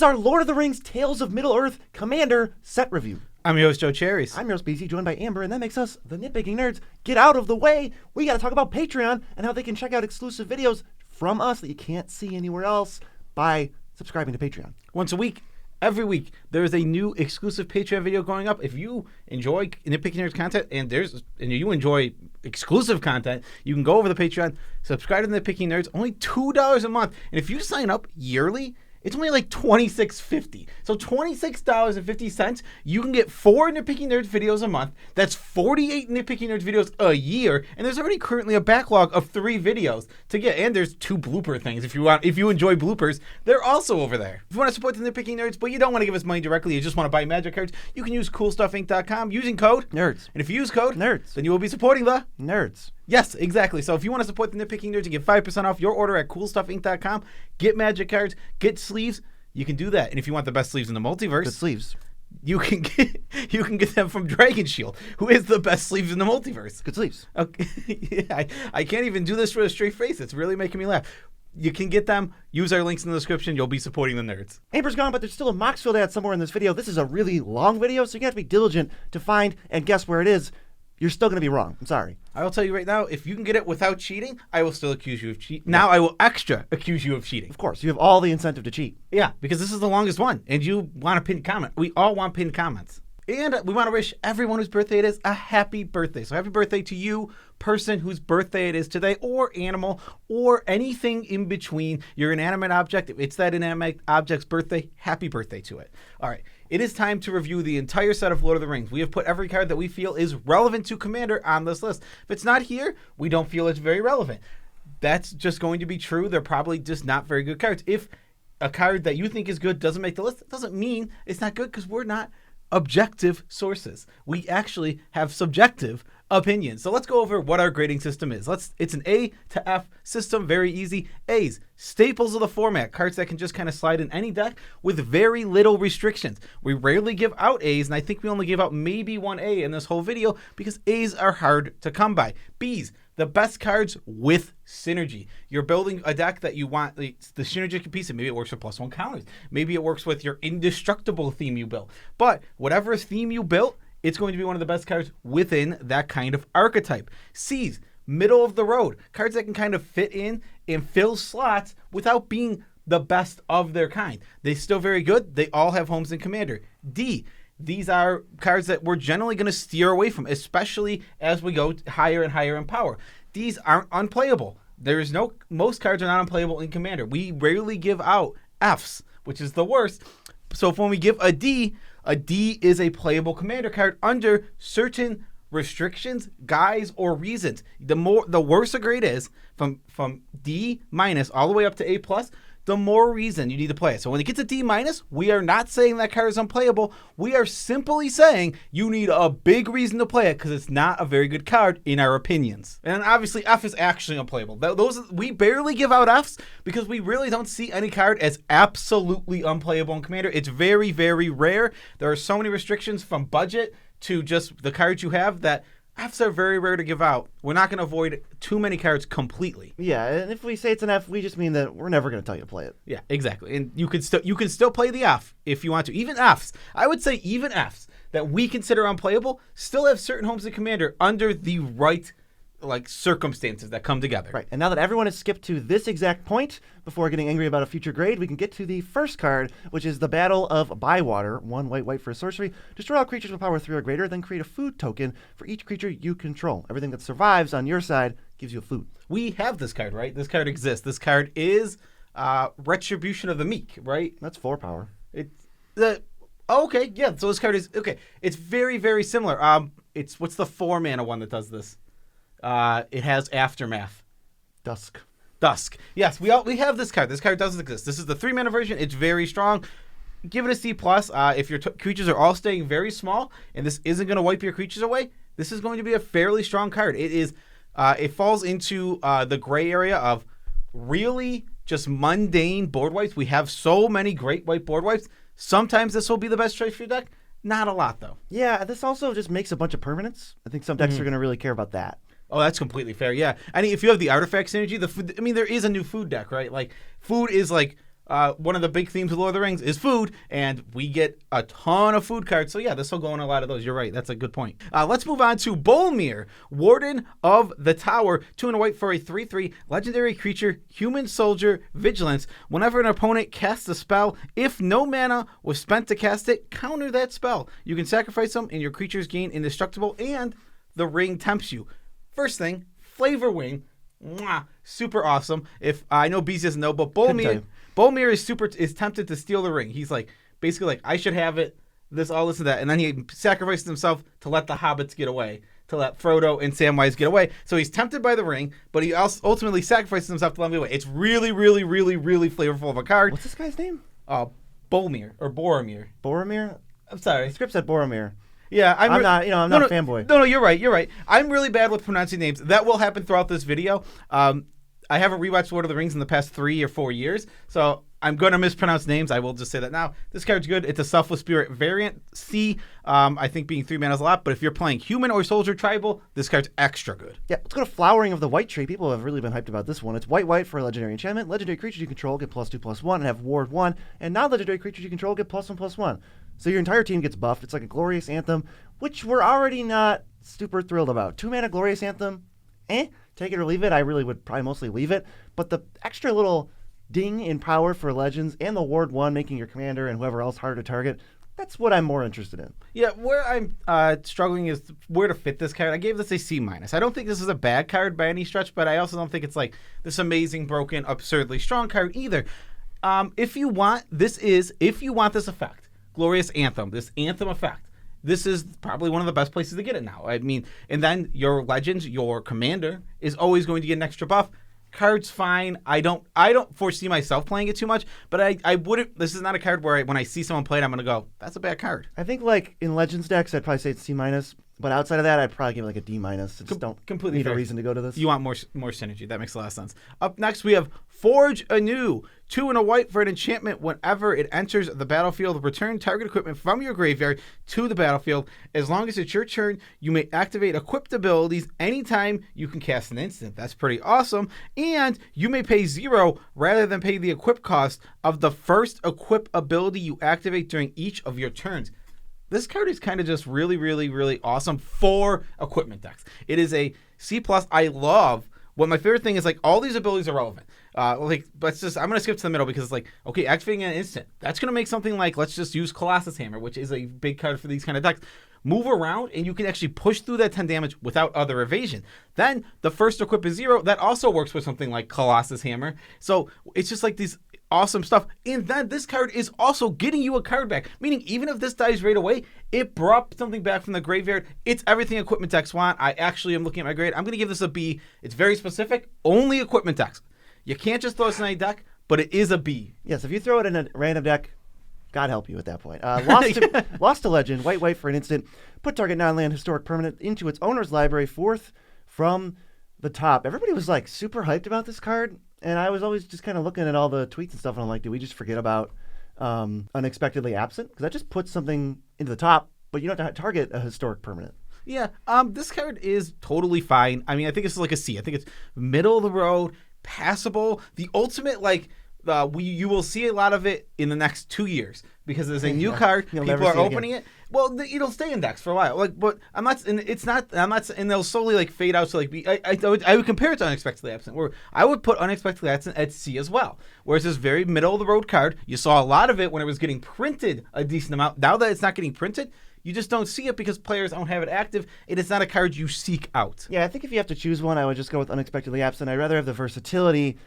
is our Lord of the Rings Tales of Middle-earth Commander set review. I'm your host, Joe Cherries. I'm your host, BC, joined by Amber, and that makes us the Nitpicking Nerds. Get out of the way. We got to talk about Patreon and how they can check out exclusive videos from us that you can't see anywhere else by subscribing to Patreon. Once a week, every week, there is a new exclusive Patreon video going up. If you enjoy Nitpicking Nerds content and you enjoy exclusive content, you can go over the Patreon, subscribe to Nitpicking Nerds, only $2 a month. And if you sign up yearly, it's only like $26.50. So $26.50, you can get 4 Nitpicking Nerds videos a month. That's 48 Nitpicking Nerds videos a year. And there's already currently a backlog of 3 videos to get. And there's 2 blooper things. If you enjoy bloopers, they're also over there. If you want to support the Nitpicking Nerds, but you don't want to give us money directly, you just want to buy Magic cards, you can use CoolStuffInc.com using code Nerds. And if you use code Nerds, then you will be supporting the Nerds. Yes, exactly. So if you want to support the Nitpicking Nerds and get 5% off your order at CoolStuffInc.com, get Magic cards, get sleeves, you can do that. And if you want the best sleeves in the multiverse, Good sleeves. you can get them from Maraschiello, who is the best sleeves in the multiverse. Good sleeves. Okay. Yeah, I can't even do this with a straight face. It's really making me laugh. You can get them. Use our links in the description. You'll be supporting the nerds. Amber's gone, but there's still a Moxfield ad somewhere in this video. This is a really long video, so you have to be diligent to find and guess where it is. You're still going to be wrong. I'm sorry. I will tell you right now, if you can get it without cheating, I will still accuse you of cheating. Now I will extra accuse you of cheating. Of course, you have all the incentive to cheat. Yeah, because this is the longest one, and you want a pinned comment. We all want pinned comments. And we want to wish everyone whose birthday it is a happy birthday. So happy birthday to you, person whose birthday it is today, or animal, or anything in between. You're an inanimate object. If it's that inanimate object's birthday, happy birthday to it. All right. It is time to review the entire set of Lord of the Rings. We have put every card that we feel is relevant to Commander on this list. If it's not here, we don't feel it's very relevant. That's just going to be true. They're probably just not very good cards. If a card that you think is good doesn't make the list, it doesn't mean it's not good because we're not objective sources. We actually have subjective opinions. So let's go over what our grading system is. It's an A to F system, very easy. A's, staples of the format, cards that can just kind of slide in any deck with very little restrictions. We rarely give out A's, and I think we only give out maybe 1 A in this whole video because A's are hard to come by. B's, the best cards with synergy. You're building a deck that you want the synergistic piece, and maybe it works with +1 counters. Maybe it works with your indestructible theme you built. But whatever theme you built, it's going to be one of the best cards within that kind of archetype. C's, middle of the road. Cards that can kind of fit in and fill slots without being the best of their kind. They're still very good. They all have homes in Commander. D, these are cards that we're generally going to steer away from, especially as we go higher and higher in power. These aren't unplayable. Most cards are not unplayable in Commander. We rarely give out Fs, which is the worst. So when we give a D is a playable Commander card under certain restrictions, guise, or reasons. The worse a grade is, from D- all the way up to A+, the more reason you need to play it. So when it gets a D-, we are not saying that card is unplayable. We are simply saying you need a big reason to play it because it's not a very good card in our opinions. And obviously F is actually unplayable. We barely give out Fs because we really don't see any card as absolutely unplayable in Commander. It's very, very rare. There are so many restrictions from budget to just the cards you have that Fs are very rare to give out. We're not going to avoid too many cards completely. Yeah, and if we say it's an F, we just mean that we're never going to tell you to play it. Yeah, exactly. And you can still play the F if you want to. Even Fs. I would say even Fs that we consider unplayable still have certain homes in Commander under the right circumstances that come together. Right, and now that everyone has skipped to this exact point, before getting angry about a future grade, we can get to the first card, which is the Battle of Bywater. 1 white for a sorcery. Destroy all creatures with power 3 or greater, then create a food token for each creature you control. Everything that survives on your side gives you a food. We have this card, right? This card exists. This card is Retribution of the Meek, right? That's 4 power. Okay, yeah, so this card is, okay. It's very, very similar. What's the 4-mana one that does this? It has Aftermath. Dusk. Yes, we have this card. This card doesn't exist. This is the 3-mana version. It's very strong. Give it a C+. If your creatures are all staying very small, and this isn't going to wipe your creatures away, this is going to be a fairly strong card. It falls into the gray area of really just mundane board wipes. We have so many great white board wipes. Sometimes this will be the best choice for your deck. Not a lot, though. Yeah, this also just makes a bunch of permanents. I think some decks are going to really care about that. Oh, that's completely fair. Yeah. I mean, if you have the artifact synergy, there is a new food deck, right? Like, food is like one of the big themes of Lord of the Rings is food, and we get a ton of food cards. So yeah, this will go in a lot of those. You're right. That's a good point. Let's move on to Bolmir, Warden of the Tower. 2 and a white for a 3/3 legendary creature, human soldier, vigilance. Whenever an opponent casts a spell, if no mana was spent to cast it, counter that spell. You can sacrifice them, and your creatures gain indestructible, and the ring tempts you. First thing, Flavor Wing. Mwah, super awesome. If I know Beast doesn't know, but Bolmir is tempted to steal the ring. He's like basically like, I should have it, all this and that, and then he sacrifices himself to let the hobbits get away, to let Frodo and Samwise get away. So he's tempted by the ring, but he also ultimately sacrifices himself to let him get away. It's really, really, really, really flavorful of a card. What's this guy's name? Bolmir or Boromir. Boromir? I'm sorry. The script said Boromir. Yeah, I'm not a fanboy. No, you're right. I'm really bad with pronouncing names. That will happen throughout this video. I haven't rewatched Lord of the Rings in the past 3 or 4 years, so I'm going to mispronounce names. I will just say that now. This card's good. It's a Selfless Spirit variant. I think being 3 mana is a lot, but if you're playing human or soldier tribal, this card's extra good. Yeah, let's go to Flowering of the White Tree. People have really been hyped about this one. It's white for a legendary enchantment. Legendary creatures you control get +2/+1 and have ward 1, and non-legendary creatures you control get +1/+1. So your entire team gets buffed. It's like a Glorious Anthem, which we're already not super thrilled about. 2 mana Glorious Anthem, take it or leave it. I really would probably mostly leave it. But the extra little ding in power for legends and the ward 1 making your commander and whoever else harder to target, that's what I'm more interested in. Yeah, where I'm struggling is where to fit this card. I gave this a C-. I don't think this is a bad card by any stretch, but I also don't think it's like this amazing, broken, absurdly strong card either. If you want this effect, Glorious Anthem, this Anthem effect, this is probably one of the best places to get it now. I mean, and then your legends, your commander is always going to get an extra buff. Card's fine. I don't foresee myself playing it too much, but I wouldn't. This is not a card where when I see someone play it, I'm going to go, that's a bad card. I think like in Legends decks, I'd probably say it's C-, but outside of that, I'd probably give it like a D-. Just don't completely need fair. a reason to go to this. You want more synergy. That makes a lot of sense. Up next, we have Forge Anew. 2 and a white for an enchantment. Whenever it enters the battlefield, return target equipment from your graveyard to the battlefield. As long as it's your turn, you may activate equipped abilities anytime you can cast an instant. That's pretty awesome. And you may pay 0 rather than pay the equip cost of the first equip ability you activate during each of your turns. This card is kind of just really, really, really awesome for equipment decks. It is a C+. I love what my favorite thing is, like, all these abilities are relevant. I'm going to skip to the middle because it's like, okay, activating an instant. That's going to make something like, let's just use Colossus Hammer, which is a big card for these kind of decks. Move around, and you can actually push through that 10 damage without other evasion. Then the first equip is 0. That also works with something like Colossus Hammer. So it's just like these awesome stuff. And then this card is also getting you a card back, meaning even if this dies right away, it brought something back from the graveyard. It's everything equipment decks want. I actually am looking at my grade. I'm going to give this a B. It's very specific. Only equipment decks. You can't just throw this in any deck, but it is a B. Yes, if you throw it in a random deck, God help you at that point. Lost to Legend, white for an instant. Put target non-land historic permanent into its owner's library, 4th from the top. Everybody was like super hyped about this card, and I was always just kind of looking at all the tweets and stuff, and I'm like, did we just forget about Unexpectedly Absent? Because that just puts something into the top, but you don't have to target a historic permanent. Yeah, this card is totally fine. I mean, I think it's like a C. I think it's middle of the road, passable. The ultimate, like, you will see a lot of it in the next 2 years because there's a new card. People are opening it. Well, it'll stay in decks for a while. Like, but I'm not, and they'll slowly like fade out. So like, I would compare it to Unexpectedly Absent, where I would put Unexpectedly Absent at C as well. Whereas this very middle of the road card, you saw a lot of it when it was getting printed a decent amount. Now that it's not getting printed, you just don't see it because players don't have it active. It is not a card you seek out. Yeah, I think if you have to choose one, I would just go with Unexpectedly Absent. I'd rather have the versatility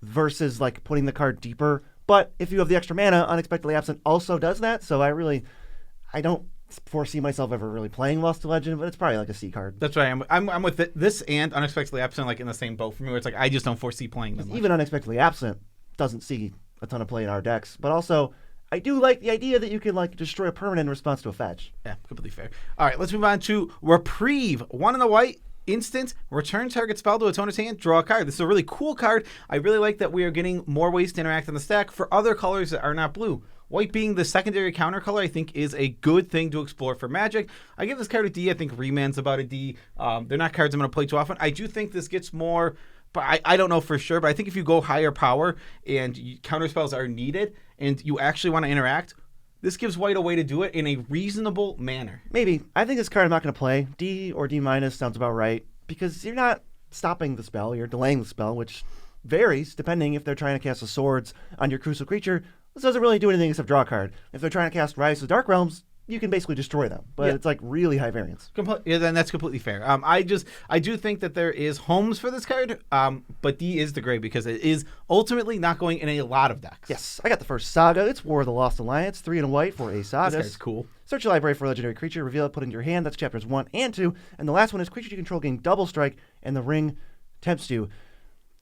versus like putting the card deeper. But if you have the extra mana, Unexpectedly Absent also does that. So I don't foresee myself ever really playing Lost to Legend, but it's probably like a C card. That's right. I'm with this and Unexpectedly Absent like in the same boat for me, where it's like I just don't foresee playing them. Even Unexpectedly Absent doesn't see a ton of play in our decks, but also I do like the idea that you can like destroy a permanent in response to a fetch. Yeah, completely fair. All right, let's move on to Reprieve. 1 in the white. Instant, return target spell to its owner's hand, draw a card. This is a really cool card. I really like that we are getting more ways to interact in the stack for other colors that are not blue. White being the secondary counter color, I think, is a good thing to explore for Magic. I give this card a D. I think Remand's about a D. They're not cards I'm going to play too often. I do think this gets more But I don't know for sure. But I think if you go higher power and counter spells are needed and you actually want to interact, this gives white a way to do it in a reasonable manner. Maybe. I think this card I'm not going to play. D or D- sounds about right, because you're not stopping the spell, you're delaying the spell, which varies depending if they're trying to cast the swords on your crucial creature. This doesn't really do anything except draw a card. If they're trying to cast Rise of the Dark Realms, you can basically destroy them, but it's like really high variance. Yeah, then that's completely fair. I do think that there is homes for this card, but D is the grade because it is ultimately not going in a lot of decks. Yes, I got the first Saga. It's War of the Lost Alliance, 3 and a white for a Saga. This card's cool. Search your library for a legendary creature, reveal it, put it in your hand. That's chapters 1 and 2. And the last one is creatures you control gain double strike, and the ring tempts you.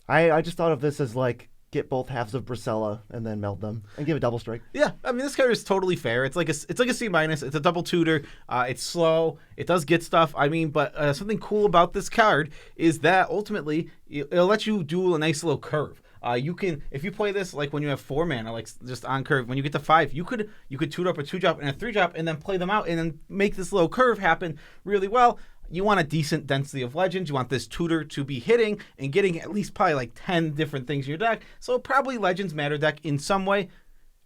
I just thought of this as like, get both halves of Bracella and then meld them and give it double strike. Yeah, I mean this card is totally fair. It's like a C-. It's a double tutor. It's slow. It does get stuff. I mean, but something cool about this card is that ultimately it'll let you do a nice little curve. You can, if you play this like when you have 4 mana, like just on curve. When you get to 5, you could tutor up a 2-drop and a 3-drop and then play them out and then make this little curve happen really well. You want a decent density of legends. You want this tutor to be hitting and getting at least probably like 10 different things in your deck. So probably Legends Matter deck in some way.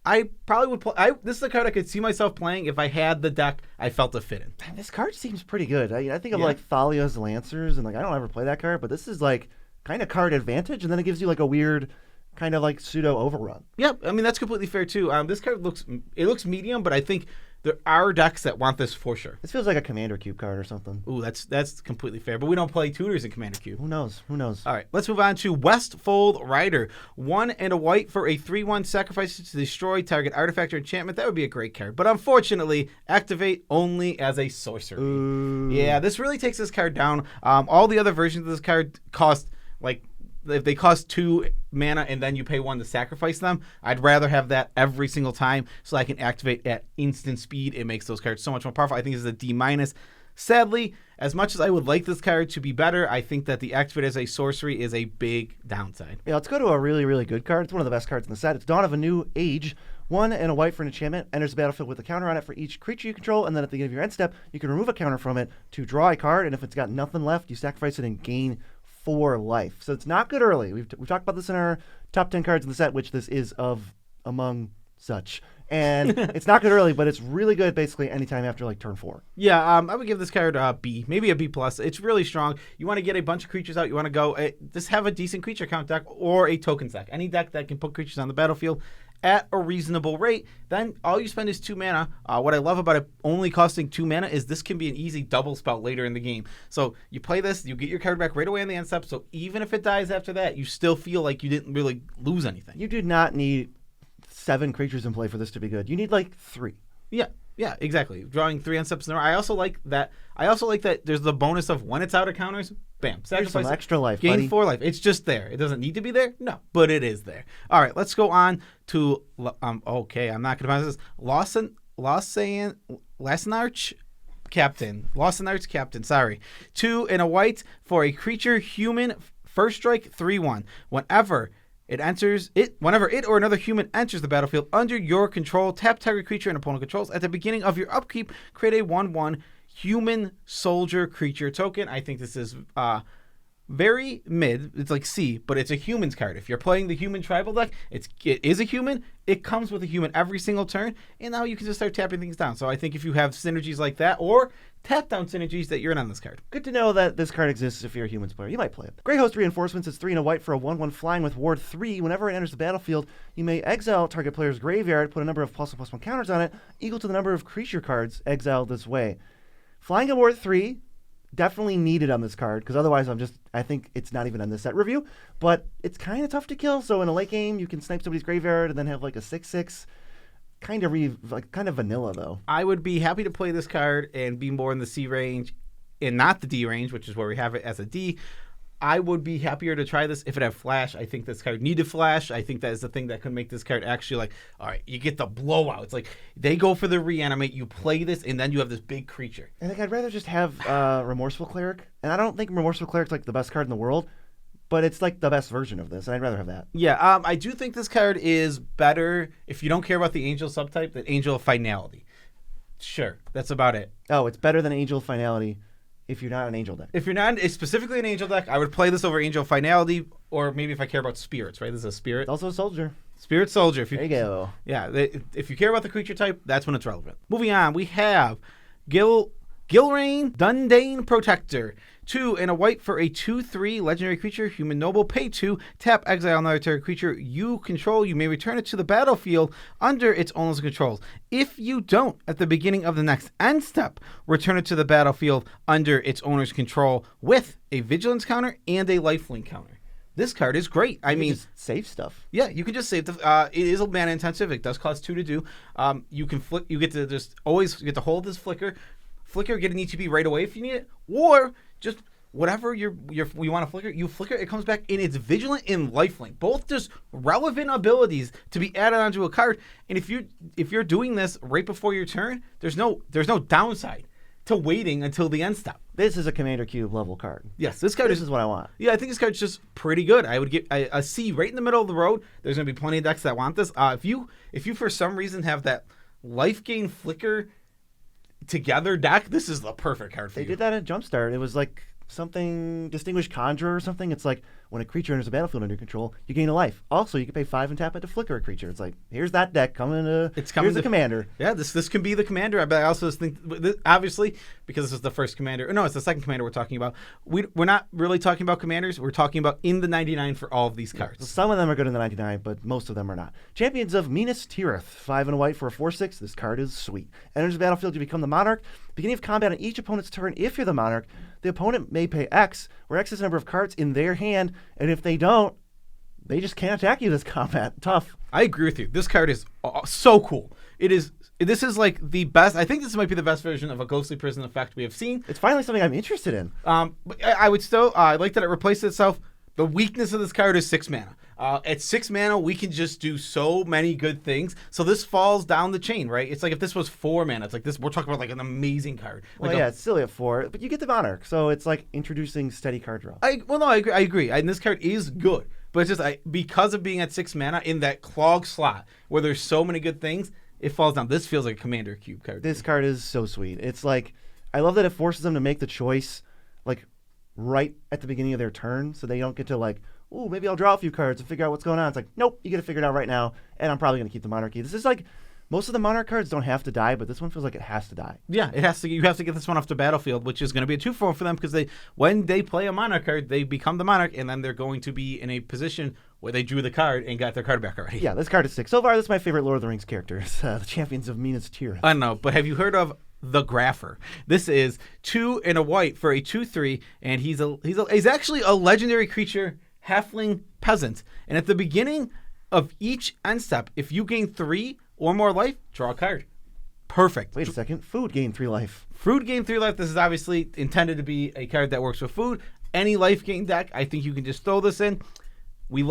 I probably would play. This is a card I could see myself playing if I had the deck I felt to fit in. Man, this card seems pretty good. I think of like Thalia's Lancers, and like I don't ever play that card, but this is like kind of card advantage, and then it gives you like a weird kind of like pseudo overrun. Yeah, I mean that's completely fair too. This card looks medium, but I think there are decks that want this for sure. This feels like a Commander Cube card or something. Ooh, that's completely fair. But we don't play tutors in Commander Cube. Who knows? All right, let's move on to Westfold Rider. 1 and a white for a 3/1 sacrifice to destroy target artifact or enchantment. That would be a great card. But unfortunately, activate only as a sorcery. Ooh. Yeah, this really takes this card down. All the other versions of this card cost like, if they cost 2 mana and then you pay 1 to sacrifice them, I'd rather have that every single time so I can activate at instant speed. It makes those cards so much more powerful. I think this is a D-. Sadly, as much as I would like this card to be better, I think that the activate as a sorcery is a big downside. Yeah, let's go to a really, really good card. It's one of the best cards in the set. It's Dawn of a New Age. 1 and a white for an enchantment. Enters the battlefield with a counter on it for each creature you control, and then at the beginning of your end step, you can remove a counter from it to draw a card, and if it's got nothing left, you sacrifice it and gain 4 life. So it's not good early. We've talked about this in our top 10 cards in the set, which this is of among such. And it's not good early, but it's really good basically anytime after like turn 4. Yeah, I would give this card a B, maybe a B+. It's really strong. You want to get a bunch of creatures out. You want to go just have a decent creature count deck or a tokens deck. Any deck that can put creatures on the battlefield at a reasonable rate, then all you spend is 2 mana. What I love about it only costing 2 mana is this can be an easy double spell later in the game. So you play this, you get your card back right away on the end step, so even if it dies after that, you still feel like you didn't really lose anything. You do not need 7 creatures in play for this to be good. You need like 3. Yeah, exactly. Drawing 3 end steps in a row. I also like that there's the bonus of when it's out of counters, bam, sacrifice. There's some extra life, gain buddy. 4 life. It's just there. It doesn't need to be there? No, but it is there. All right, let's go on to, okay, I'm not going to pronounce this. Lassenarch Captain, sorry. 2 and a white for a creature human, first strike, 3/1. Whenever it or another human enters the battlefield under your control, tap target creature and opponent controls. At the beginning of your upkeep, create a 1/1 human soldier creature token. I think this is very mid. It's like C, but it's a humans card. If you're playing the human tribal deck, it is a human. It comes with a human every single turn, and now you can just start tapping things down. So I think if you have synergies like that, or tap down synergies, that you're in on this card. Good to know that this card exists if you're a humans player. You might play it. Grey Host Reinforcements is 3 and a white for a 1/1 flying with Ward 3. Whenever it enters the battlefield, you may exile target player's graveyard, put a number of +1/+1 counters on it, equal to the number of creature cards exiled this way. Flying at Ward 3, definitely needed on this card, because otherwise I think it's not even on this set review, but it's kind of tough to kill, so in a late game, you can snipe somebody's graveyard and then have like a 6/6. Kind of vanilla, though. I would be happy to play this card and be more in the C range and not the D range, which is where we have it as a D. I would be happier to try this if it had flash. I think this card needed flash. I think that is the thing that could make this card actually like, all right, you get the blowout. It's like they go for the reanimate, you play this, and then you have this big creature. I think I'd rather just have Remorseful Cleric. And I don't think Remorseful Cleric's like the best card in the world, but it's like the best version of this, and I'd rather have that. Yeah, I do think this card is better if you don't care about the Angel subtype, than Angel of Finality. Sure, that's about it. Oh, it's better than Angel of Finality. if you're not an Angel deck. If you're not specifically an Angel deck, I would play this over Angel Finality, or maybe if I care about spirits, right? This is a spirit. It's also a soldier. Spirit Soldier. There you go. Yeah, if you care about the creature type, that's when it's relevant. Moving on, we have Gilrain Dundane Protector. 2 and a white for a 2/3 legendary creature, human noble. Pay 2, tap, exile another target creature you control. You may return it to the battlefield under its owner's controls. If you don't, at the beginning of the next end step, return it to the battlefield under its owner's control with a vigilance counter and a lifelink counter. This card is great. I mean, just save stuff. Yeah, you can just save the. It is a mana intensive. It does cost 2 to do. You can flick. You get to just always get to hold this flicker, get an ETB right away if you need it, or just whatever you want to flicker. You flicker. It comes back and it's vigilant and lifelink. Both just relevant abilities to be added onto a card. And if you're doing this right before your turn, there's no downside to waiting until the end step. This is a Commander Cube level card. Yes, this card is what I want. Yeah, I think this card's just pretty good. I would give a C right in the middle of the road. There's going to be plenty of decks that want this. If you for some reason have that life gain flicker together deck, this is the perfect card for you. They did that at Jumpstart. It was like something Distinguished Conjurer or something. It's like when a creature enters the battlefield under your control, you gain a life. Also, you can pay 5 and tap it to flicker a creature. It's like, here's that deck coming to. Here's the commander. Yeah, this can be the commander. But I also think, obviously, because this is the first commander. No, it's the second commander we're talking about. We're not really talking about commanders. We're talking about in the 99 for all of these cards. So some of them are good in the 99, but most of them are not. Champions of Minas Tirith, 5 and a white for a 4/6. This card is sweet. Enters the battlefield, you become the monarch. Beginning of combat on each opponent's turn, if you're the monarch, the opponent may pay X, where X is the number of cards in their hand, and if they don't, they just can't attack you this combat. Tough. I agree with you. This card is so cool. This is like the best. I think this might be the best version of a Ghostly Prison effect we have seen. It's finally something I'm interested in. But I would still, I like that it replaced itself. The weakness of this card is 6 mana. At 6 mana, we can just do so many good things. So this falls down the chain, right? It's like if this was 4 mana, it's like this. We're talking about like an amazing card. Well, yeah, it's silly at 4, but you get the Monarch, so it's like introducing steady card draw. I agree. And this card is good, but it's just because of being at 6 mana in that clog slot where there's so many good things, it falls down. This feels like a Commander Cube card. This card is so sweet. It's like, I love that it forces them to make the choice, like, right at the beginning of their turn, so they don't get to like, ooh, maybe I'll draw a few cards and figure out what's going on. It's like, nope, you get to figure it out right now, and I'm probably going to keep the Monarchy. This is like, most of the Monarch cards don't have to die, but this one feels like it has to die. Yeah, it has to. You have to get this one off the battlefield, which is going to be a 2/4 for them because when they play a Monarch card, they become the Monarch, and then they're going to be in a position where they drew the card and got their card back already. Yeah, this card is sick. So far, this is my favorite Lord of the Rings characters, the Champions of Minas Tirith. I don't know, but have you heard of the Grapher? This is 2 and a white for a 2/3, and he's actually a legendary creature, halfling peasant. And at the beginning of each end step, if you gain 3 or more life, draw a card. Perfect. Wait a second. Food gain 3 life. Food gain 3 life. This is obviously intended to be a card that works with food. Any life gain deck, I think you can just throw this in. We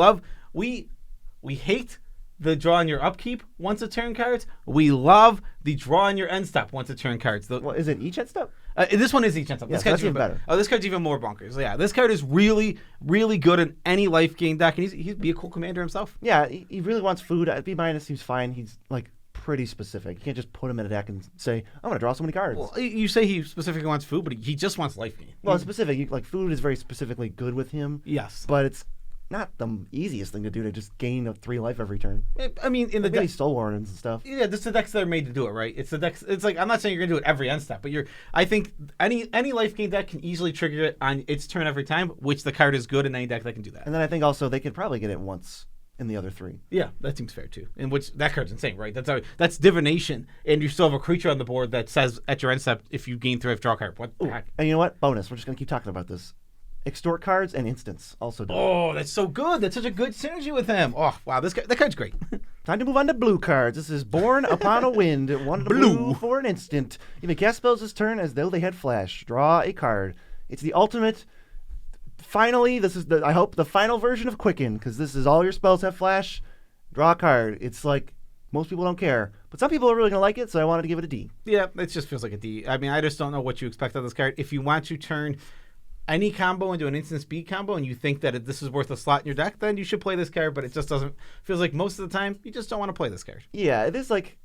hate the draw on your upkeep once a turn cards. We love the draw on your end step once a turn cards. Well, is it each end step? This one is each end step. Yeah, this card's even better. Oh, this card's even more bonkers. Yeah, this card is really, really good in any life gain deck, and he'd be a cool commander himself. Yeah, he really wants food. B- seems fine. He's like pretty specific. You can't just put him in a deck and say, I'm going to draw so many cards. Well, you say he specifically wants food, but he just wants life gain. Well, it's specific. Like food is very specifically good with him. Yes. But it's not the easiest thing to do to just gain 3 life every turn. I mean, in the deck, Soulwarrens and stuff. Yeah, this is the decks that are made to do it, right? It's the decks. It's like I'm not saying you're gonna do it every end step, but I think any life gain deck can easily trigger it on its turn every time, which the card is good in any deck that can do that. And then I think also they could probably get it once in the other 3. Yeah, that seems fair too. In which that card's insane, right? That's divination, and you still have a creature on the board that says at your end step if you gain 3 life, draw a card. What the heck? And you know what? Bonus. We're just gonna keep talking about this. Extort cards and instants also do. Oh, that's so good. That's such a good synergy with him. Oh, wow, that card's great. Time to move on to blue cards. This is Born Upon a Wind. 1 blue for an instant. You may cast spells this turn as though they had flash. Draw a card. It's the ultimate. Finally, this is I hope the final version of Quicken, because this is all your spells have flash. Draw a card. It's like most people don't care, but some people are really gonna like it, so I wanted to give it a D. Yeah, it just feels like a D. I mean, I just don't know what you expect of this card. If you want to turn any combo into an instant speed combo and you think that this is worth a slot in your deck, then you should play this card, but it just doesn't. Feels like most of the time you just don't want to play this card. Yeah, it is like,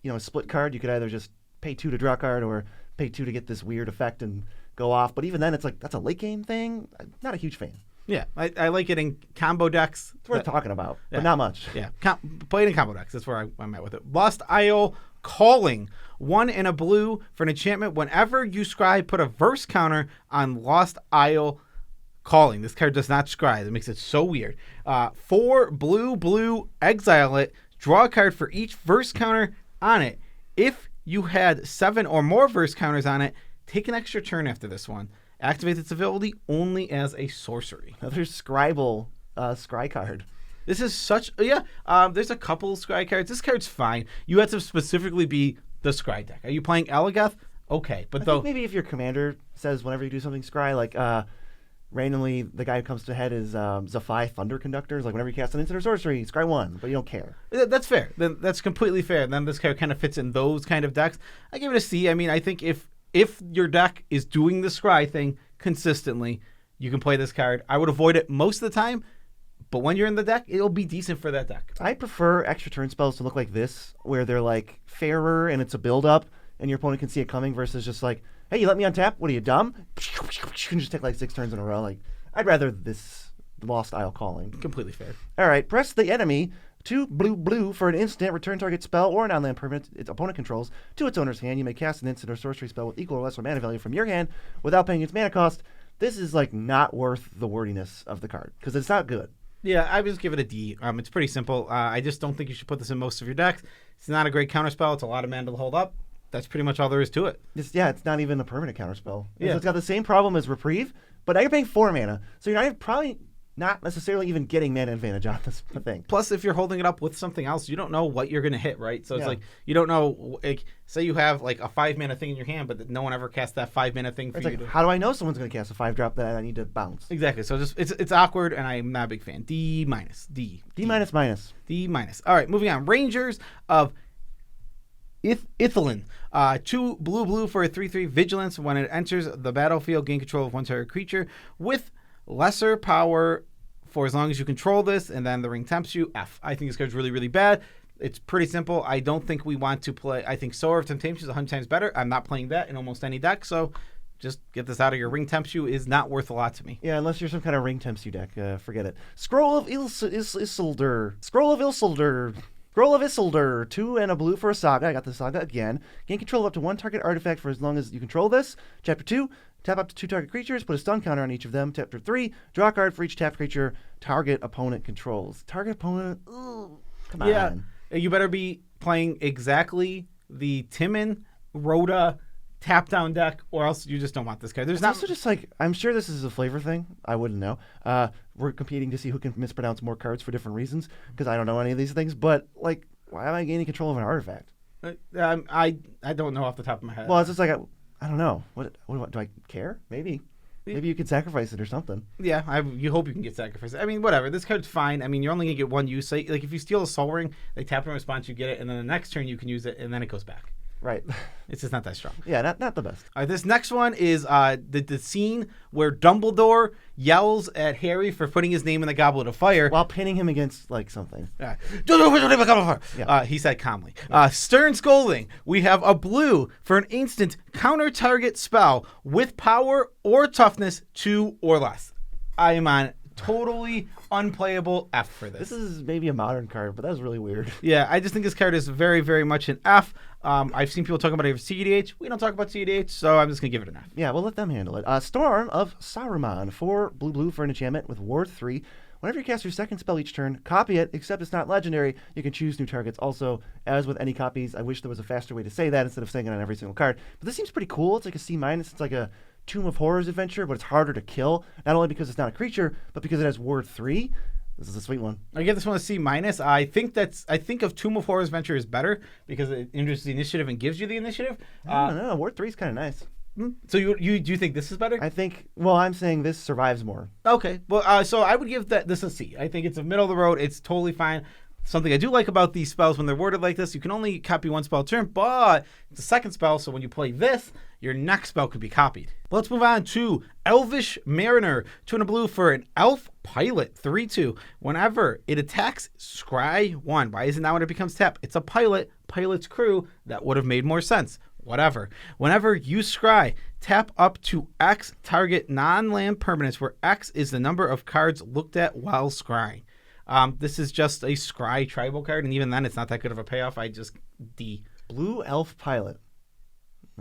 a split card. You could either just pay 2 to draw a card or pay 2 to get this weird effect and go off. But even then, it's like that's a late game thing. I'm not a huge fan. Yeah, I like it in combo decks. That's what I'm talking about, but not much. Yeah, play it in combo decks. That's where I'm at with it. Lost Isle Calling. 1 and a blue for an enchantment. Whenever you scry, put a verse counter on Lost Isle Calling. This card does not scry. That makes it so weird. 4 blue, exile it. Draw a card for each verse counter on it. If you had 7 or more verse counters on it, take an extra turn after this one. Activate its ability only as a sorcery. Another Scribble scry card. This is such... there's a couple scry cards. This card's fine. You have to specifically be the scry deck. Are you playing Elegeth? Okay. But I think maybe if your commander says whenever you do something scry, like randomly the guy who comes to head is Zephi Thunder Conductors. Like whenever you cast an instant or sorcery, scry 1, but you don't care. That's fair. Then that's completely fair. Then this card kind of fits in those kind of decks. I give it a C. I mean, I think if your deck is doing the scry thing consistently, you can play this card. I would avoid it most of the time, but when you're in the deck, it'll be decent for that deck. I prefer extra turn spells to look like this, where they're like fairer and it's a build-up, and your opponent can see it coming, versus just like, hey, you let me untap? What are you, dumb? You can just take like 6 turns in a row. Like, I'd rather this Lost Isle Calling. Completely fair. All right, press the enemy 2 blue for an instant, return target spell or non-land permanent its opponent controls to its owner's hand. You may cast an instant or sorcery spell with equal or lesser mana value from your hand without paying its mana cost. This is like not worth the wordiness of the card because it's not good. Yeah, I would just give it a D. It's pretty simple. I just don't think you should put this in most of your decks. It's not a great counterspell. It's a lot of mana to hold up. That's pretty much all there is to it. It's not even a permanent counterspell. Yeah. It's got the same problem as Reprieve, but now you're paying 4 mana, so you're probably not necessarily even getting mana advantage on this thing. Plus, if you're holding it up with something else, you don't know what you're going to hit, right? So it's like, you don't know, like, say you have like a 5 mana thing in your hand, but no one ever cast that 5 mana thing for It's you. like, how do I know someone's going to cast a 5-drop that I need to bounce? Exactly. So just it's awkward, and I'm not a big fan. D minus. D. D minus minus. D minus. All right, moving on. Rangers of Ithelin. 2 blue for a 3/3 vigilance. When it enters the battlefield, gain control of one target creature with lesser power for as long as you control this, and then the ring tempts you. F. I think this card's really, really bad. It's pretty simple. I don't think we want to play. I think Sower of Temptation is 100 times better. I'm not playing that in almost any deck, so just get this out of your ring tempts you is not worth a lot to me. Yeah, unless you're some kind of ring tempts you deck. Forget it. Scroll of Isildur. Scroll of Isildur. 2 and a blue for a saga. I got the saga again. Gain control of up to 1 target artifact for as long as you control this. Chapter 2. Tap up to 2 target creatures, put a stun counter on each of them. Chapter 3, draw a card for each tapped creature target opponent controls. Target opponent, ooh, come on. You better be playing exactly the Timon, Rhoda, tap down deck, or else you just don't want this card. There's not also just like, I'm sure this is a flavor thing. I wouldn't know. We're competing to see who can mispronounce more cards for different reasons, because I don't know any of these things, but like, why am I gaining control of an artifact? I don't know off the top of my head. Well, it's just like, I don't know. What do I care? Maybe you could sacrifice it or something. Yeah, you hope you can get sacrificed. I mean, whatever. This card's fine. I mean, you're only going to get one use. Like, if you steal a Soul Ring, they tap in response, you get it, and then the next turn you can use it, and then it goes back. Right. It's just not that strong. Yeah, not the best. All right, this next one is the scene where Dumbledore yells at Harry for putting his name in the Goblet of Fire. While pinning him against, like, something. He said calmly. Stern Scolding. We have a blue for an instant counter target spell with power or toughness 2 or less. I am on totally unplayable F for this. This is maybe a modern card, but that's really weird. Yeah, I just think this card is very, very much an F. I've seen people talk about it for CEDH. We don't talk about CEDH, so I'm just going to give it an F. Yeah, we'll let them handle it. Storm of Saruman. 4 blue for an enchantment with Ward 3. Whenever you cast your second spell each turn, copy it, except it's not legendary. You can choose new targets. Also, as with any copies, I wish there was a faster way to say that instead of saying it on every single card. But this seems pretty cool. It's like a C-. It's like a Tomb of Horrors adventure, but it's harder to kill. Not only because it's not a creature, but because it has Ward 3. This is a sweet one. I give this one a C-. I think of Tomb of Horrors Venture is better because it introduces the initiative and gives you the initiative. I don't know. Ward 3 is kind of nice. So you do you think this is better? I think. Well, I'm saying this survives more. Okay. Well, so I would give this a C. I think it's a middle of the road. It's totally fine. Something I do like about these spells when they're worded like this, you can only copy 1 spell a turn, but it's a second spell, so when you play this, your next spell could be copied. But let's move on to Elvish Mariner. 2 and a blue for an elf pilot, 3/2. Whenever it attacks, scry 1. Why is it not when it becomes tap? It's a pilot's crew. That would have made more sense. whatever. Whenever you scry, tap up to X target non-land permanents, where X is the number of cards looked at while scrying. This is just a scry tribal card, and even then, it's not that good of a payoff. I just D. Blue Elf Pilot.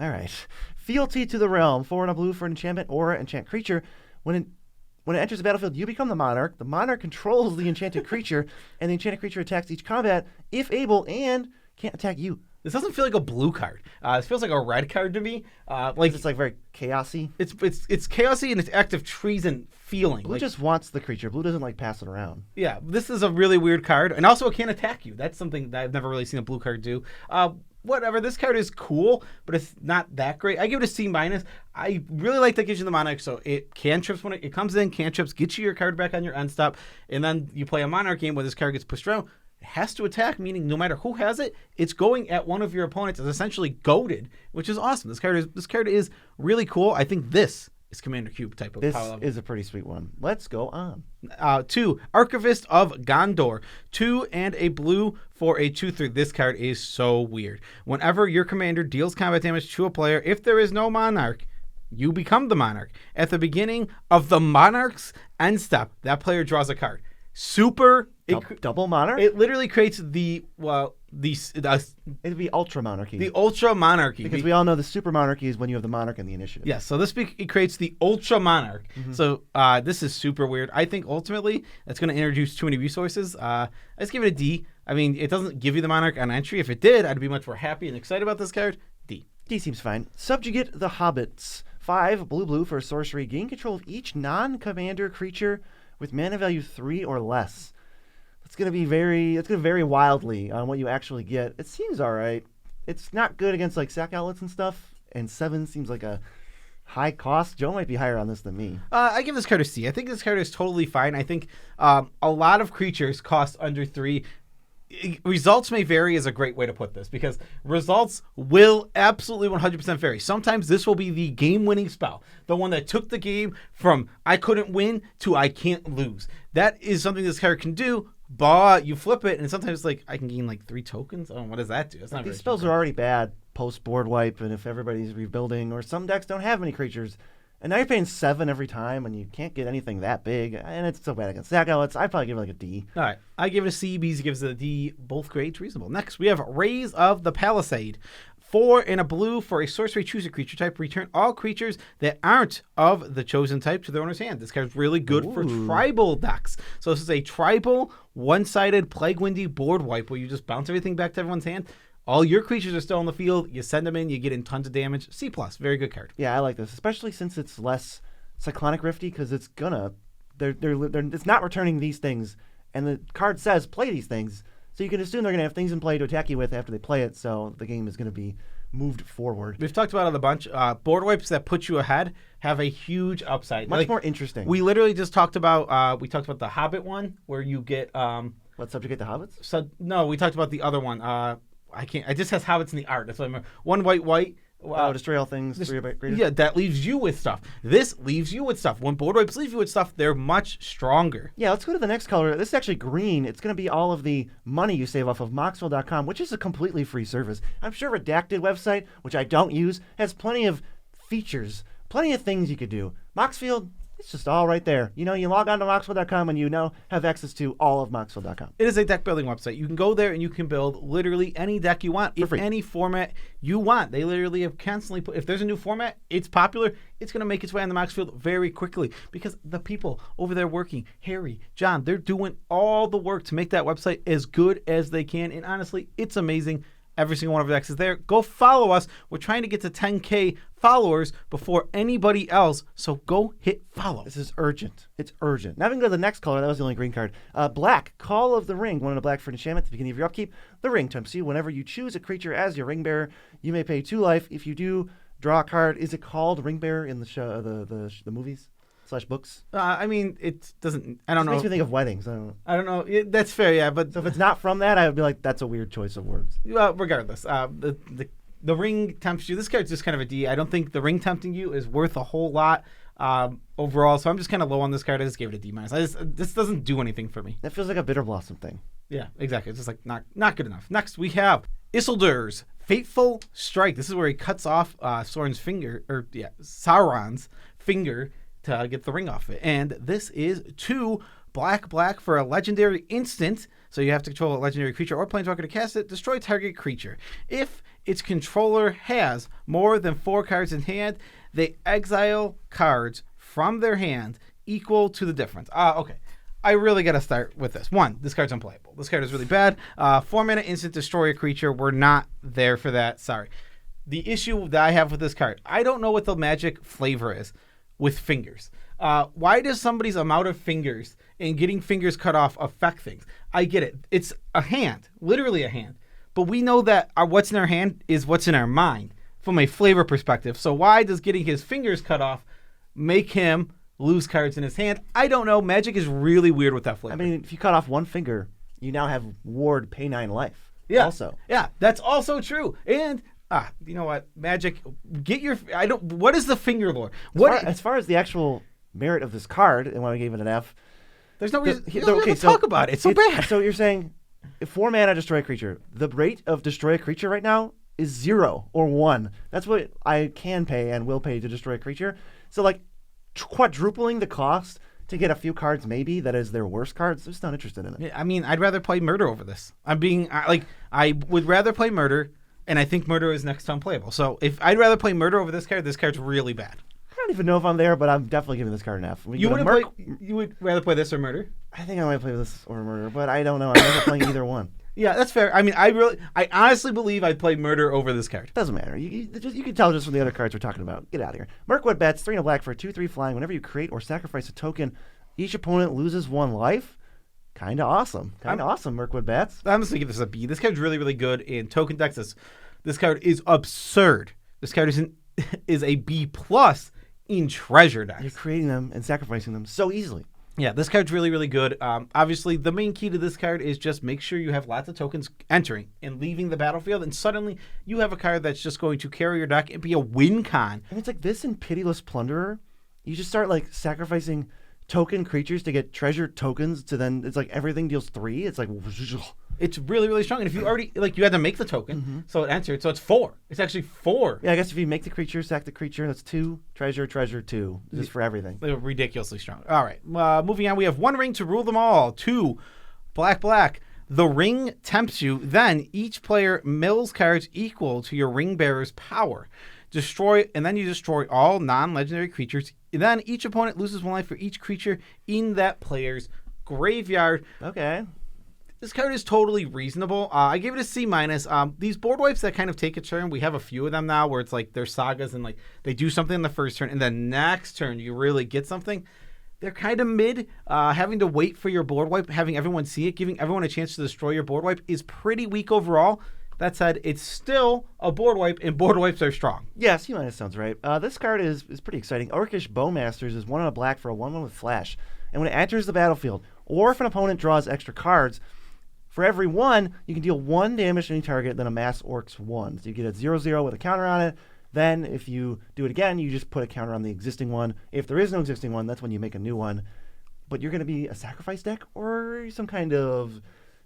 All right. Fealty to the Realm. 4 and a blue for an enchantment or enchant creature. When it enters the battlefield, you become the monarch. The monarch controls the enchanted creature, and the enchanted creature attacks each combat if able and can't attack you. This doesn't feel like a blue card. It feels like a red card to me. It's like very chaosy. It's chaosy and it's active treason feeling. Blue just wants the creature. Blue doesn't like pass it around. Yeah, this is a really weird card, and also it can't attack you. That's something that I've never really seen a blue card do. Whatever, this card is cool, but it's not that great. I give it a C-. I really like that gives you the Monarch, so it cantrips when it comes in, cantrips, gets you your card back on your end stop, and then you play a Monarch game where this card gets pushed around. It has to attack, meaning no matter who has it, it's going at one of your opponents. It's essentially goaded, which is awesome. This card is really cool. I think this is Commander Cube type of power level. This is a pretty sweet one. Let's go on. 2, Archivist of Gondor. 2 and a blue for a 2/3. This card is so weird. Whenever your commander deals combat damage to a player, if there is no Monarch, you become the Monarch. At the beginning of the Monarch's end stop, that player draws a card. Super. Double Monarch? It literally creates it'd be Ultra Monarchy. The Ultra Monarchy. Because we all know the Super Monarchy is when you have the Monarch and the initiative. Yeah, so it creates the Ultra Monarch. Mm-hmm. So this is super weird. I think ultimately that's going to introduce too many resources. I just give it a D. I mean, it doesn't give you the Monarch on entry. If it did, I'd be much more happy and excited about this card. D. D seems fine. Subjugate the Hobbits. 5 blue for sorcery. Gain control of each non-commander creature with mana value 3 or less. It's gonna vary wildly on what you actually get. It seems all right. It's not good against like sack outlets and stuff. And 7 seems like a high cost. Joe might be higher on this than me. I give this card a C. I think this card is totally fine. I think a lot of creatures cost under 3. Results may vary is a great way to put this, because results will absolutely 100% vary. Sometimes this will be the game-winning spell, the one that took the game from I couldn't win to I can't lose. That is something this card can do, but you flip it, and sometimes like I can gain like 3 tokens. Oh, what does that do? That's not These spells are already bad post-board wipe, and if everybody's rebuilding, or some decks don't have many creatures, and now you're paying 7 every time, and you can't get anything that big, and it's so bad against sack outlets. I'd probably give it like a D. All right, I give it a C. Bees gives it a D. Both grades reasonable. Next, we have Rays of the Palisade. 4 and a blue for a sorcery. Choose a creature type. Return all creatures that aren't of the chosen type to their owner's hand. This card's really good for tribal decks. So this is a tribal, one-sided, Plague Windy board wipe where you just bounce everything back to everyone's hand. All your creatures are still on the field. You send them in. You get in tons of damage. C+. Very good card. Yeah, I like this, especially since it's less Cyclonic Rifty, because it's it's not returning these things, and the card says play these things, so you can assume they're going to have things in play to attack you with after they play it, so the game is going to be moved forward. We've talked about it a bunch. Board wipes that put you ahead have a huge upside. Much more interesting. We literally just talked about the Hobbit one, where you get What, Subjugate the Hobbits? So no, we talked about the other one. It just has Hobbits in the art. That's what I remember. 1 white. Destroy all things. 3 greater. Yeah, that leaves you with stuff. This leaves you with stuff. When board wipes leave you with stuff, they're much stronger. Yeah, let's go to the next color. This is actually green. It's going to be all of the money you save off of Moxville.com, which is a completely free service. I'm sure Redacted website, which I don't use, has plenty of features, plenty of things you could do. Moxfield, it's just all right there. You log on to Moxville.com and you now have access to all of Moxville.com. It is a deck building website. You can go there and you can build literally any deck you want in any format you want. They literally have constantly put, if there's a new format, it's popular, it's going to make its way on the Moxfield very quickly, because the people over there working, Harry, John, they're doing all the work to make that website as good as they can. And honestly, it's amazing. Every single one of the decks is there. Go follow us. We're trying to get to 10K followers before anybody else, so go hit follow. This is urgent. It's urgent. Now we can go to the next color. That was the only green card. Black, Call of the Ring. 1 and a black for an enchantment at the beginning of your upkeep. The ring tempts you. Whenever you choose a creature as your ring bearer, you may pay 2 life. If you do, draw a card. Is it called ring bearer in the show, the movies / books? I mean, it doesn't. I don't know. It makes me think of weddings. I don't know. That's fair, yeah. But so if it's not from that, I would be like, that's a weird choice of words. Well, regardless, the ring tempts you. This card's just kind of a D. I don't think the ring tempting you is worth a whole lot overall. So I'm just kind of low on this card. I just gave it a D-. This doesn't do anything for me. That feels like a Bitter Blossom thing. Yeah, exactly. It's just like not good enough. Next, we have Isildur's Fateful Strike. This is where he cuts off Sauron's finger to get the ring off it. And this is 2 black for a legendary instant. So you have to control a legendary creature or planeswalker to cast it. Destroy target creature. If its controller has more than 4 cards in hand, they exile cards from their hand equal to the difference. Okay. I really got to start with this. 1, this card's unplayable. This card is really bad. 4 mana instant, destroy a creature. We're not there for that. Sorry. The issue that I have with this card, I don't know what the magic flavor is with fingers. Why does somebody's amount of fingers and getting fingers cut off affect things? I get it. It's a hand, literally a hand. But we know that what's in our hand is what's in our mind from a flavor perspective. So why does getting his fingers cut off make him lose cards in his hand? I don't know. Magic is really weird with that flavor. I mean, if you cut off one finger, you now have Ward pay 9 life. Yeah. Also. Yeah, that's also true. And you know what? Magic, what is the finger lore? As far as the actual merit of this card, and when I gave it an F, there's no reason. Talk about it. It's so bad. So you're saying, if 4 mana destroy a creature, the rate of destroy a creature right now is 0 or 1. That's what I can pay and will pay to destroy a creature. So like quadrupling the cost to get a few cards maybe that is their worst cards, I'm just not interested in it. I mean, I'd rather play Murder over this. I would rather play Murder, and I think Murder is next to unplayable. So if I'd rather play Murder over this card's really bad. I don't even know if I'm there, but I'm definitely giving this card an F. You would rather play this or Murder? I think I might play this or Murder, but I don't know. I'm never playing either one. Yeah, that's fair. I mean, I honestly believe I'd play Murder over this card. Doesn't matter. You can tell just from the other cards we're talking about. Get out of here. Mirkwood bats 3 and a black for a 2/3 flying. Whenever you create or sacrifice a token, each opponent loses 1 life. Kind of awesome. Mirkwood bats. I'm just going to give this a B. This card's really, really good in token decks. This card is absurd. This card is a B plus in treasure decks. You're creating them and sacrificing them so easily. Yeah, this card's really, really good. Obviously, the main key to this card is just make sure you have lots of tokens entering and leaving the battlefield, and suddenly you have a card that's just going to carry your deck and be a win con. And it's like this in Pitiless Plunderer. You just start like sacrificing token creatures to get treasure tokens to then it's like everything deals 3. It's like it's really, really strong. And if you already you had to make the token, so it entered, so it's 4. It's actually 4. Yeah, I guess if you make the creature, sack the creature, that's 2 treasure 2, just for everything. They're ridiculously strong. All right, moving on. We have 1 ring to rule them all. 2 black. The ring tempts you. Then each player mills cards equal to your ring bearer's power. And then you destroy all non-legendary creatures. And then each opponent loses 1 life for each creature in that player's graveyard. Okay. This card is totally reasonable. I gave it a C-. These board wipes that kind of take a turn, we have a few of them now where it's like they're sagas and like they do something in the first turn and then next turn you really get something. They're kind of mid. Having to wait for your board wipe, having everyone see it, giving everyone a chance to destroy your board wipe is pretty weak overall. That said, it's still a board wipe, and board wipes are strong. Yeah, C- sounds right. This card is pretty exciting. Orcish Bowmasters is 1 and a black for a 1/1 with flash. And when it enters the battlefield, or if an opponent draws extra cards, for every 1, you can deal 1 damage to any target, then amass Orcs 1. So you get a 0/0 with a counter on it. Then if you do it again, you just put a counter on the existing one. If there is no existing one, that's when you make a new one. But you're going to be a sacrifice deck or some kind of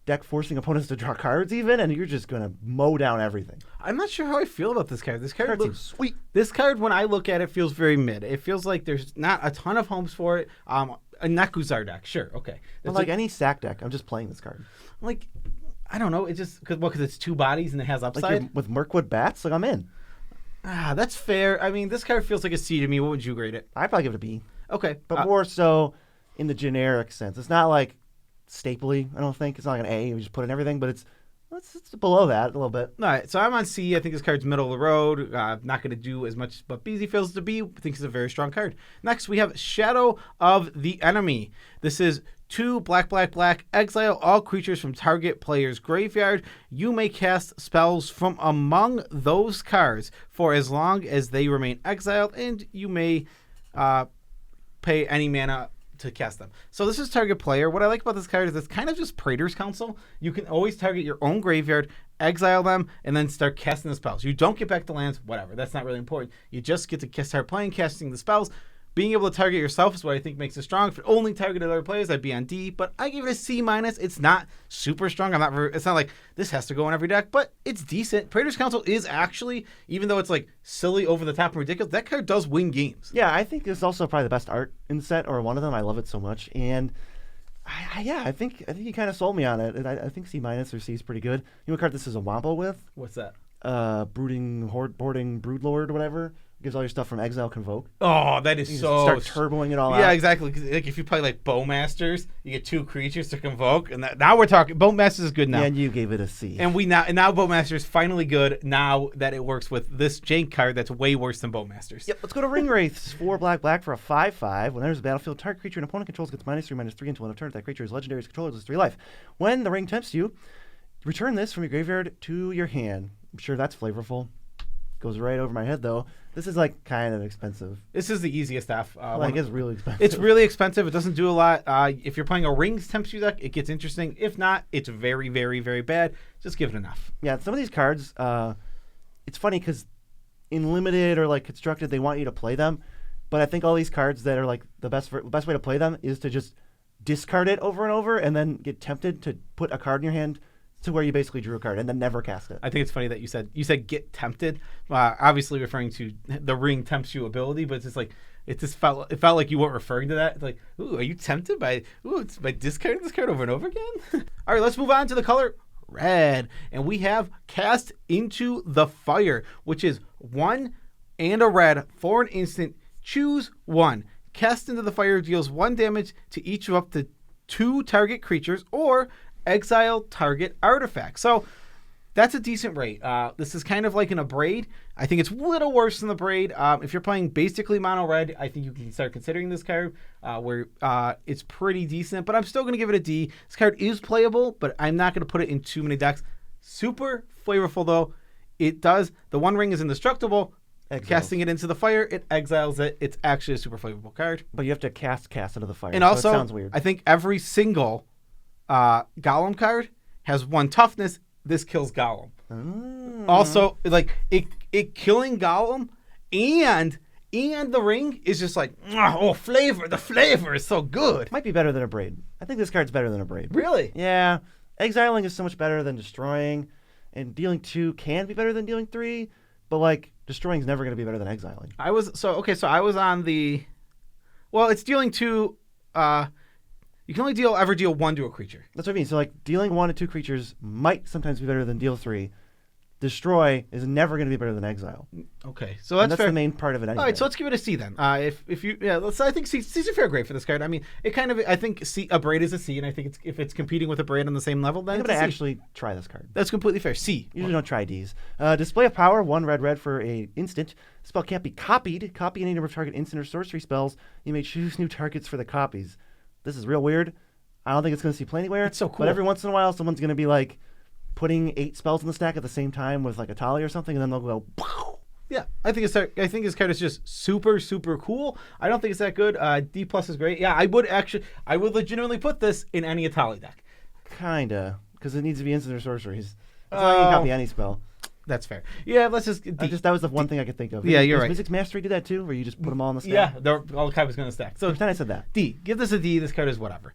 deck forcing opponents to draw cards even, and you're just going to mow down everything. I'm not sure how I feel about this card. This card looks sweet. This card, when I look at it, feels very mid. It feels like there's not a ton of homes for it. A Nekuzar deck, sure, okay. Well, like any sack deck, I'm just playing this card. Like, I don't know. It just because it's 2 bodies and it has upside. Like with Mirkwood bats, like I'm in. That's fair. I mean, this card feels like a C to me. What would you grade it? I'd probably give it a B. Okay, but more so in the generic sense. It's not like stapley, I don't think. It's not like an A. We just put in everything, but it's below that a little bit. All right, so I'm on C. I think this card's middle of the road. Not going to do as much, but BZ feels to be. Thinks it's a very strong card. Next, we have Shadow of the Enemy. This is 2 black. Exile all creatures from target player's graveyard. You may cast spells from among those cards for as long as they remain exiled, and you may pay any mana to cast them. So this is target player. What I like about this card is it's kind of just Praetor's Council. You can always target your own graveyard, exile them, and then start casting the spells. You don't get back to lands, whatever. That's not really important. You just get to start playing, casting the spells. being able to target yourself is what I think makes it strong. If it only targeted other players, I'd be on D, but I give it a C-. It's not super strong. It's not like this has to go in every deck, but it's decent. Praetor's Council is actually, even though it's like silly, over the top, and ridiculous, that card does win games. Yeah, I think it's also probably the best art in the set, or one of them. I love it so much, and I think you kind of sold me on it. I think C- or C is pretty good. You know what card this is a Wampo with? What's that? Brooding Broodlord or whatever. Gives all your stuff from exile Convoke. Oh, that is so... Start turboing it all out. Yeah, exactly. Like if you play like Bowmasters, you get 2 creatures to convoke, and now we're talking... Bowmasters is good now. Yeah, and you gave it a C. And now Bowmasters is finally good now that it works with this jank card that's way worse than Bowmasters. Yep, let's go to Ring Wraiths. 4 black for a 5/5. When there's a battlefield, target creature an opponent controls gets -3/-3 until end of turn. If that creature is legendary, its controller loses 3 life. When the ring tempts you, return this from your graveyard to your hand. I'm sure that's flavorful. Goes right over my head, though. This is, like, kind of expensive. This is the easiest F. It's really expensive. It's really expensive. It doesn't do a lot. If you're playing a Rings Tempts You deck, it gets interesting. If not, it's very, very, very bad. Just give it an F. Yeah, some of these cards, it's funny because in Limited or, like, Constructed, they want you to play them. But I think all these cards that are, like, the best way to play them is to just discard it over and over and then get tempted to put a card in your hand to where you basically drew a card and then never cast it. I think it's funny that you said get tempted, obviously referring to the ring tempts you ability, but it's just like it felt like you weren't referring to that. It's like, ooh, are you tempted by discarding this card over and over again? All right, let's move on to the color red, and we have Cast Into the Fire, which is 1 and a red for an instant. Choose 1. Cast Into the Fire deals 1 damage to each of up to 2 target creatures or exile target artifact. So that's a decent rate. This is kind of like an Abrade. I think it's a little worse than the Braid. If you're playing basically mono red, I think you can start considering this card where it's pretty decent, but I'm still going to give it a D. This card is playable, but I'm not going to put it in too many decks. Super flavorful, though. It does. The 1 ring is indestructible. Exiles. Casting it into the fire, it exiles it. It's actually a super flavorful card. But you have to cast into the fire. And so also, it sounds weird. I think every single Golem card has 1 toughness. This kills Golem. Also, like it killing Golem and the ring is just like, oh, flavor. The flavor is so good. Might be better than a Braid. I think this card's better than a Braid. Really? Yeah. Exiling is so much better than destroying, and dealing 2 can be better than dealing 3, but like destroying is never going to be better than exiling. I was on the, well, it's dealing 2. You can only ever deal 1 to a creature. That's what I mean. So like dealing 1 to 2 creatures might sometimes be better than deal 3. Destroy is never going to be better than exile. Okay, so that's fair. The main part of it. Anyway. All right, so let's give it a C then. I think C's a fair grade for this card. I mean, I think a Braid is a C, and I think if it's competing with a Braid on the same level, then I'm it's going a to C. actually try this card. That's completely fair. C. Usually don't try Ds. Display of power, 1 red for a instant. Spell can't be copied. Copy any number of target instant or sorcery spells. You may choose new targets for the copies. This is real weird. I don't think it's going to see play anywhere. It's so cool. But every once in a while, someone's going to be like putting 8 spells in the stack at the same time with like a tally or something, and then they'll go. Pow! Yeah, I think this card is just super, super cool. I don't think it's that good. D+ is great. Yeah, I would legitimately put this in any Atali deck. Kinda, because it needs to be instant or sorceries. It's not you can copy any spell. That's fair. Yeah, let's just. That was the one thing I could think of. Yeah, you're right. Does Mystic's Mastery do that too, where you just put them all in the stack? Yeah, all the copies going to stack. So pretend I said that. D. Give this a D. This card is whatever.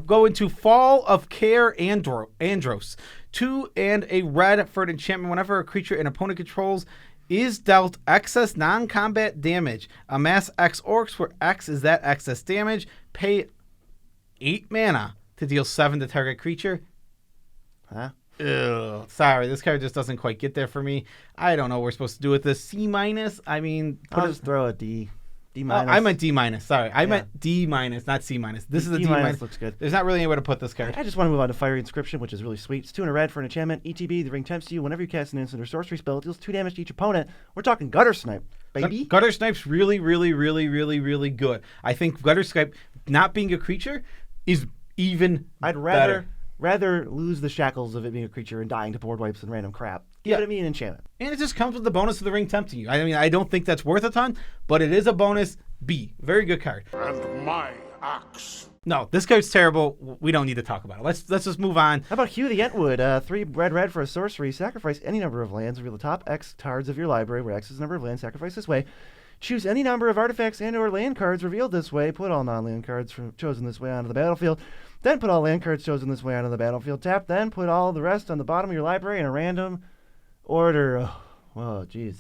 Go into Fall of Care Andros. 2 and a red for an enchantment. Whenever a creature an opponent controls is dealt excess non-combat damage, amass X orcs where X is that excess damage. Pay 8 mana to deal 7 to target creature. Huh? Ugh, sorry, this card just doesn't quite get there for me. I don't know what we're supposed to do with this. C-. I mean, I'll just throw a D. D-. I meant D-. Sorry, I meant D-, not C-. This is a D-. Looks good. There's not really any way to put this card. I just want to move on to Fiery Inscription, which is really sweet. It's 2 and a red for an enchantment. ETB, the ring tempts you. Whenever you cast an instant or sorcery spell, it deals 2 damage to each opponent. We're talking Gutter Snipe, baby. Gutter Snipe's really, really, really, really, really good. I think Gutter Snipe, not being a creature, is even better. Rather lose the shackles of it being a creature and dying to board wipes and random crap. Give it an enchantment. And it just comes with the bonus of the ring tempting you. I mean, I don't think that's worth a ton, but it is a bonus. B. Very good card. And my axe. No, this card's terrible. We don't need to talk about it. Let's just move on. How about Hugh the Entwood? 3 red for a sorcery. Sacrifice any number of lands. Reveal the top X cards of your library, where X is the number of lands sacrificed this way. Choose any number of artifacts and or land cards revealed this way. Put all non-land cards chosen this way onto the battlefield. Then put all land cards chosen this way onto the battlefield. Tap, then put all the rest on the bottom of your library in a random order. Oh, jeez.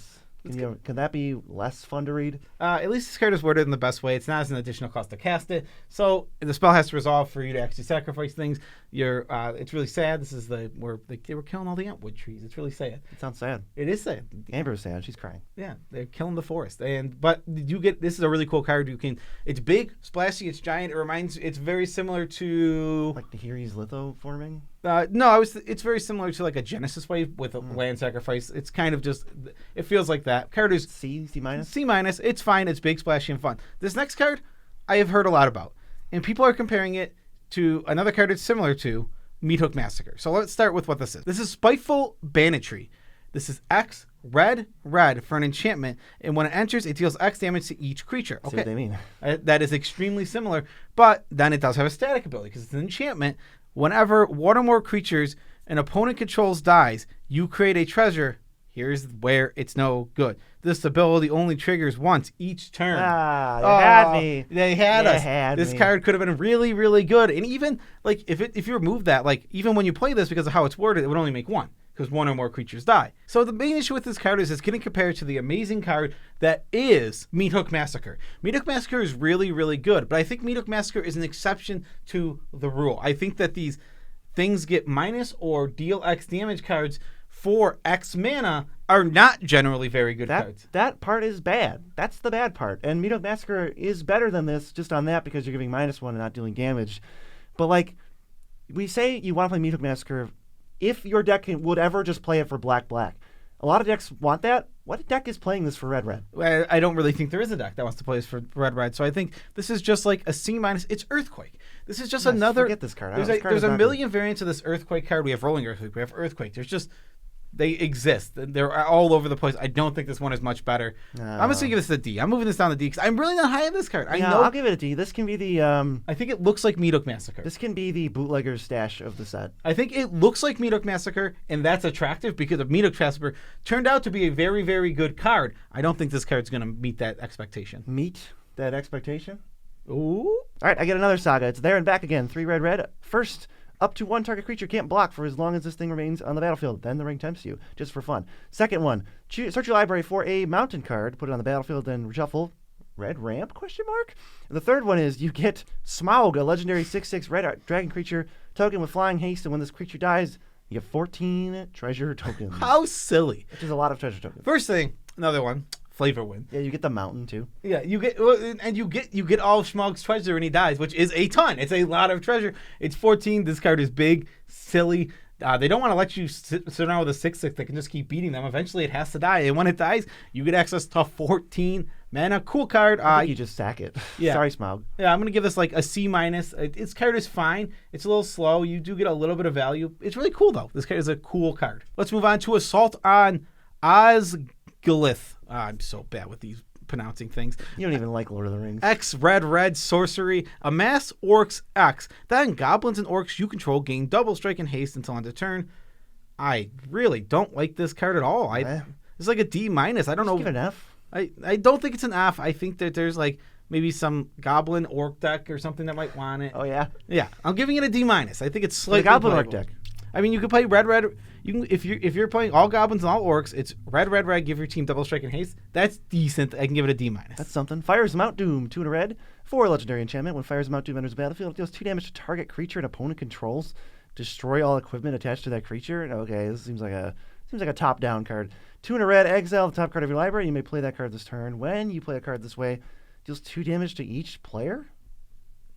Can that be less fun to read? At least this card is worded in the best way. It's not as an additional cost to cast it. So the spell has to resolve for you to actually sacrifice things. It's really sad. This is where they were killing all the Antwood trees. It's really sad. It sounds sad. It is sad. Amber's sad. She's crying. Yeah, they're killing the forest. But you get, this is a really cool card. It's big, splashy, it's giant. It's very similar to like the Nahiri's litho forming. No, it's very similar to like a Genesis wave with a land sacrifice. It's kind of just, it feels like that. Card is C minus. C minus. It's fine. It's big, splashy, and fun. This next card, I have heard a lot about, and people are comparing it to another card it's similar to, Meathook Massacre. So let's start with what this is. This is Spiteful Banditry. This is X red for an enchantment, and when it enters, it deals X damage to each creature. Okay, See what they mean. That is extremely similar, but then it does have a static ability because it's an enchantment. Whenever one or more creatures an opponent controls dies, you create a treasure. Here's where it's no good. This ability only triggers once each turn. They had me. They had us. This card could have been really, really good. And even like if you remove that, like even when you play this because of how it's worded, it would only make one because one or more creatures die. So the main issue with this card is it's getting compared to the amazing card that is Meathook Massacre. Meathook Massacre is really, really good, but I think Meathook Massacre is an exception to the rule. I think that these things get minus or deal X damage cards for X mana are not generally very good cards. That part is bad. That's the bad part. And Meathook Massacre is better than this just on that because you're giving -1 and not dealing damage. But like, we say you want to play Meathook Massacre if your deck would ever just play it for black. A lot of decks want that. What deck is playing this for red? I don't really think there is a deck that wants to play this for red. So I think this is just like a C minus. It's Earthquake. This is just another. Forget this card. There's a million variants of this Earthquake card. We have Rolling Earthquake. We have Earthquake. They exist. They're all over the place. I don't think this one is much better. I'm just going to give this a D. I'm moving this down to D because I'm really not high on this card. I'll give it a D. This can be the... I think it looks like Meathook Massacre. This can be the bootlegger's stash of the set. I think it looks like Meathook Massacre, and that's attractive because of Meathook Massacre turned out to be a very, very good card. I don't think this card's going to meet that expectation. Meet that expectation? Ooh. All right, I get another saga. It's there and back again. 3 red. First... Up to one target creature can't block for as long as this thing remains on the battlefield. Then the ring tempts you, just for fun. Second one, search your library for a mountain card, put it on the battlefield, then reshuffle. Red ramp? And the third one is you get Smaug, a legendary 6/6 red dragon creature token with flying haste, and when this creature dies, you get 14 treasure tokens. How silly! Which is a lot of treasure tokens. First thing, another one. Flavor win. Yeah, you get the mountain too. Yeah, you get all of Smaug's treasure when he dies, which is a ton. It's a lot of treasure. It's 14. This card is big, silly. They don't want to let you sit around with a 6/6 that can just keep beating them. Eventually, it has to die, and when it dies, you get access to 14 mana. Cool card. I think you just sack it. Yeah. Sorry, Smaug. Yeah, I'm gonna give this like a C minus. Its card is fine. It's a little slow. You do get a little bit of value. It's really cool though. This card is a cool card. Let's move on to Assault on Osgiliath. I'm so bad with these pronouncing things. You don't even like Lord of the Rings. X red sorcery. Amass Orcs X. Then goblins and orcs you control gain double strike and haste until end of turn. I really don't like this card at all. It's like a D minus. I don't know. Give it an F. I don't think it's an F. I think that there's like maybe some goblin orc deck or something that might want it. Oh yeah. Yeah, I'm giving it a D minus. I think it's slightly the goblin playable. orc deck. I mean, you could play red. You can if you're playing all goblins and all orcs, it's red. Give your team double strike and haste. That's decent. I can give it a D minus. That's something. Fires Mount Doom, 2 and a red. 4 legendary enchantment. When Fires Mount Doom enters the battlefield, it deals 2 damage to target creature an opponent controls. Destroy all equipment attached to that creature. Okay, this seems like a top-down card. 2 and a red. Exile the top card of your library. You may play that card this turn. When you play a card this way, deals 2 damage to each player.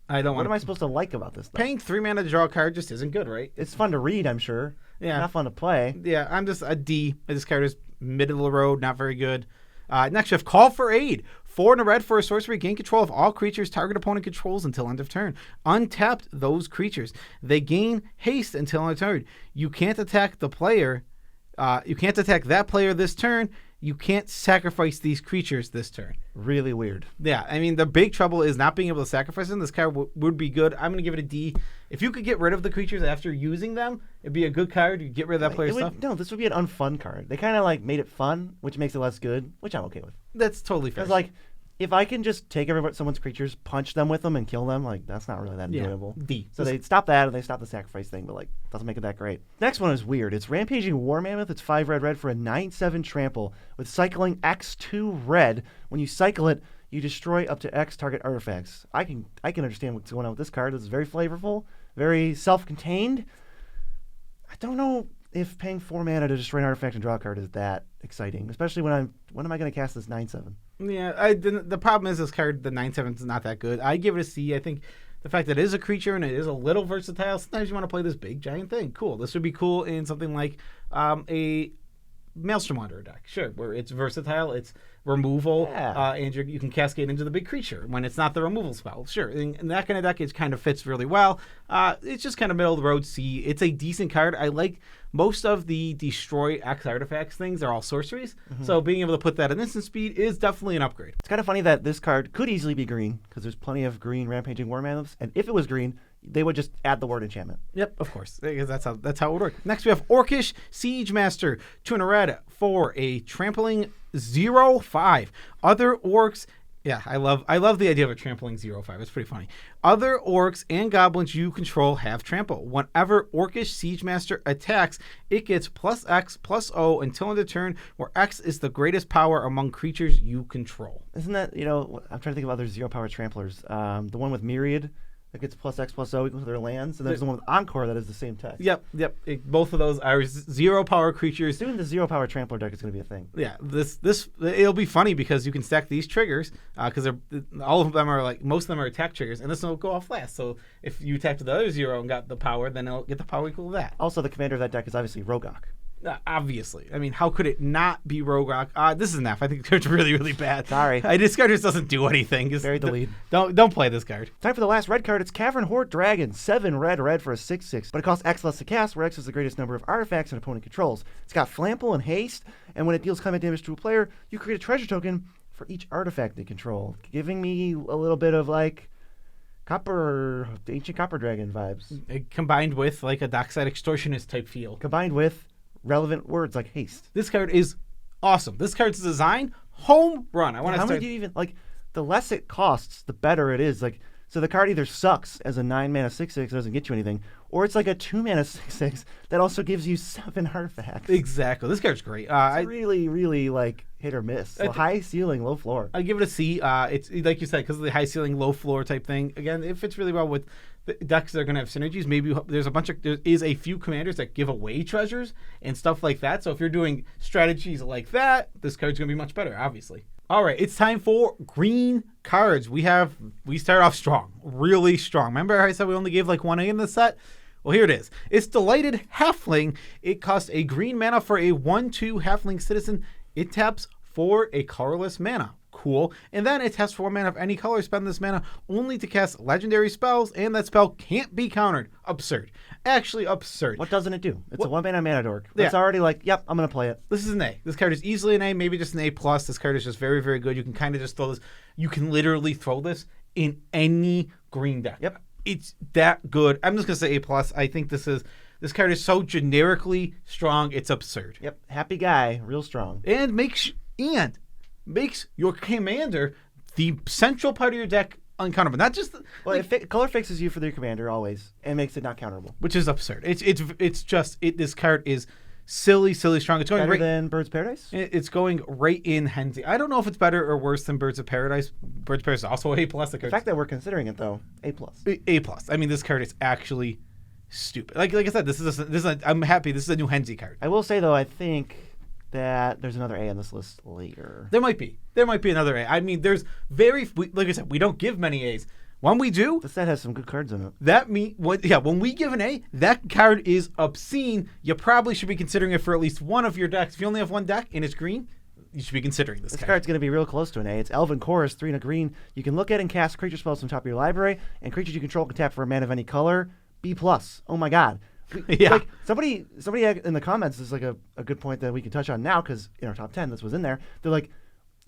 I don't. What am I supposed to like about this? Paying 3 mana to draw a card just isn't good, right? It's fun to read, I'm sure. Yeah. Not fun to play. Yeah, I'm just a D. This card is middle of the road, not very good. Next, you have Call for Aid. 4 and a red for a sorcery. Gain control of all creatures target opponent controls until end of turn. Untapped those creatures. They gain haste until end of turn. You can't attack the player. You can't attack that player this turn. You can't sacrifice these creatures this turn. Really weird. Yeah, I mean, the big trouble is not being able to sacrifice them. This card would be good. I'm going to give it a D. If you could get rid of the creatures after using them, It'd be a good card. You get rid of that player's stuff. No, this would be an unfun card. They kind of like made it fun, which makes it less good, which I'm okay with. That's totally fair. Because like, if I can just take someone's creatures, punch them with them, and kill them, like that's not really that enjoyable. So they stop that and they stop the sacrifice thing, but like doesn't make it that great. Next one is weird. It's Rampaging War Mammoth. It's 5 red for a 9/7 trample with cycling X2 red. When you cycle it, you destroy up to X target artifacts. I can understand what's going on with this card. This is very flavorful, very self-contained. I don't know if paying 4 mana to destroy an artifact and draw a card is that exciting, especially when am I going to cast this 9/7? Yeah, the problem is this card, the 9/7 is not that good. I give it a C. I think the fact that it is a creature and it is a little versatile, sometimes you want to play this big giant thing. Cool. This would be cool in something like a Maelstrom Wanderer deck. Sure, where it's versatile, it's removal, and you can cascade into the big creature when it's not the removal spell. Sure, in that kind of deck, it kind of fits really well. It's just kind of middle of the road C. It's a decent card. I like most of the destroy X artifacts things are all sorceries, so being able to put that in instant speed is definitely an upgrade. It's kind of funny that this card could easily be green because there's plenty of green Rampaging War Mammoths, and if it was green, they would just add the word enchantment. Yep, of course, because that's how it would work. Next, we have Orcish Siege Master, 2 in a red for a trampling 0/5. Other orcs. Yeah, I love the idea of a trampling 0/5. It's pretty funny. Other orcs and goblins you control have trample. Whenever Orcish Siege Master attacks, it gets +X/+O until end of turn, where X is the greatest power among creatures you control. Isn't that, I'm trying to think of other 0-power tramplers. The one with Myriad that gets +X/+O equals their lands, and there's the one with Encore that is the same text. Yep. Both of those are 0-power creatures. Doing the 0-power trampler deck is going to be a thing. Yeah, this it'll be funny because you can stack these triggers because all of them are most of them are attack triggers, and this one will go off last. So if you attacked the other 0 and got the power, then it'll get the power equal to that. Also, the commander of that deck is obviously Rogok. Obviously. I mean, how could it not be Rogok? This is an F. I think the card's really, really bad. Sorry. This card just doesn't do anything. Bury the lead. Don't play this card. Time for the last red card. It's Cavern Horde Dragon. 7 red for a 6/6. But it costs X less to cast, where X is the greatest number of artifacts an opponent controls. It's got Flample and Haste, and when it deals combat damage to a player, you create a treasure token for each artifact they control, giving me a little bit of ancient copper dragon vibes. Combined with a Dockside Extortionist type feel. Combined with relevant words like haste. This card is awesome. This card's design, home run. How many do you even the less it costs, the better it is. So the card either sucks as a 9-mana 6/6, doesn't get you anything, or it's like a 2-mana 6/6 that also gives you 7 artifacts. Exactly. This card's great. It's really, really hit or miss. So high ceiling, low floor. I give it a C. It's like you said, because of the high ceiling, low floor type thing. Again, it fits really well with the decks that are going to have synergies. Maybe there is a few commanders that give away treasures and stuff like that. So if you're doing strategies like that, this card's going to be much better, obviously. All right, it's time for green cards. We start off strong, really strong. Remember how I said we only gave 1A in the set? Well, here it is. It's Delighted Halfling. It costs a green mana for a 1/2 Halfling Citizen. It taps for a colorless mana. Cool. And then it taps 4 mana of any color. Spend this mana only to cast legendary spells, and that spell can't be countered. Absurd. Actually absurd. What doesn't it do? It's a 1-mana mana dork. It's already yep, I'm going to play it. This is an A. This card is easily an A, maybe just an A+. This card is just very, very good. You can kind of just throw this. You can literally throw this in any green deck. Yep. It's that good. I'm just going to say A+. I think this card is so generically strong, it's absurd. Yep. Happy guy, real strong. And makes your commander the central part of your deck uncounterable. Not just color fixes you for their commander always and makes it not counterable, which is absurd. This card is silly strong. It's going better than Birds of Paradise. It's going right in Henzi. I don't know if it's better or worse than Birds of Paradise. Birds of Paradise is also A+. The fact that we're considering it though, A+. A+. I mean, this card is actually stupid. Like I said, I'm happy. This is a new Henzi card. I will say though, I think that there's another A on this list later. There might be another A. I mean, there's like I said, we don't give many A's. When we do, the set has some good cards in it. When we give an A, that card is obscene. You probably should be considering it for at least one of your decks. If you only have one deck and it's green, you should be considering this card. This card's going to be real close to an A. It's Elven Chorus, 3 and a green. You can look at and cast creature spells from top of your library, and creatures you control can tap for a mana of any color. B+. Oh my god. Yeah. Somebody in the comments is a good point that we can touch on now because in our top 10 this was in there. They're like,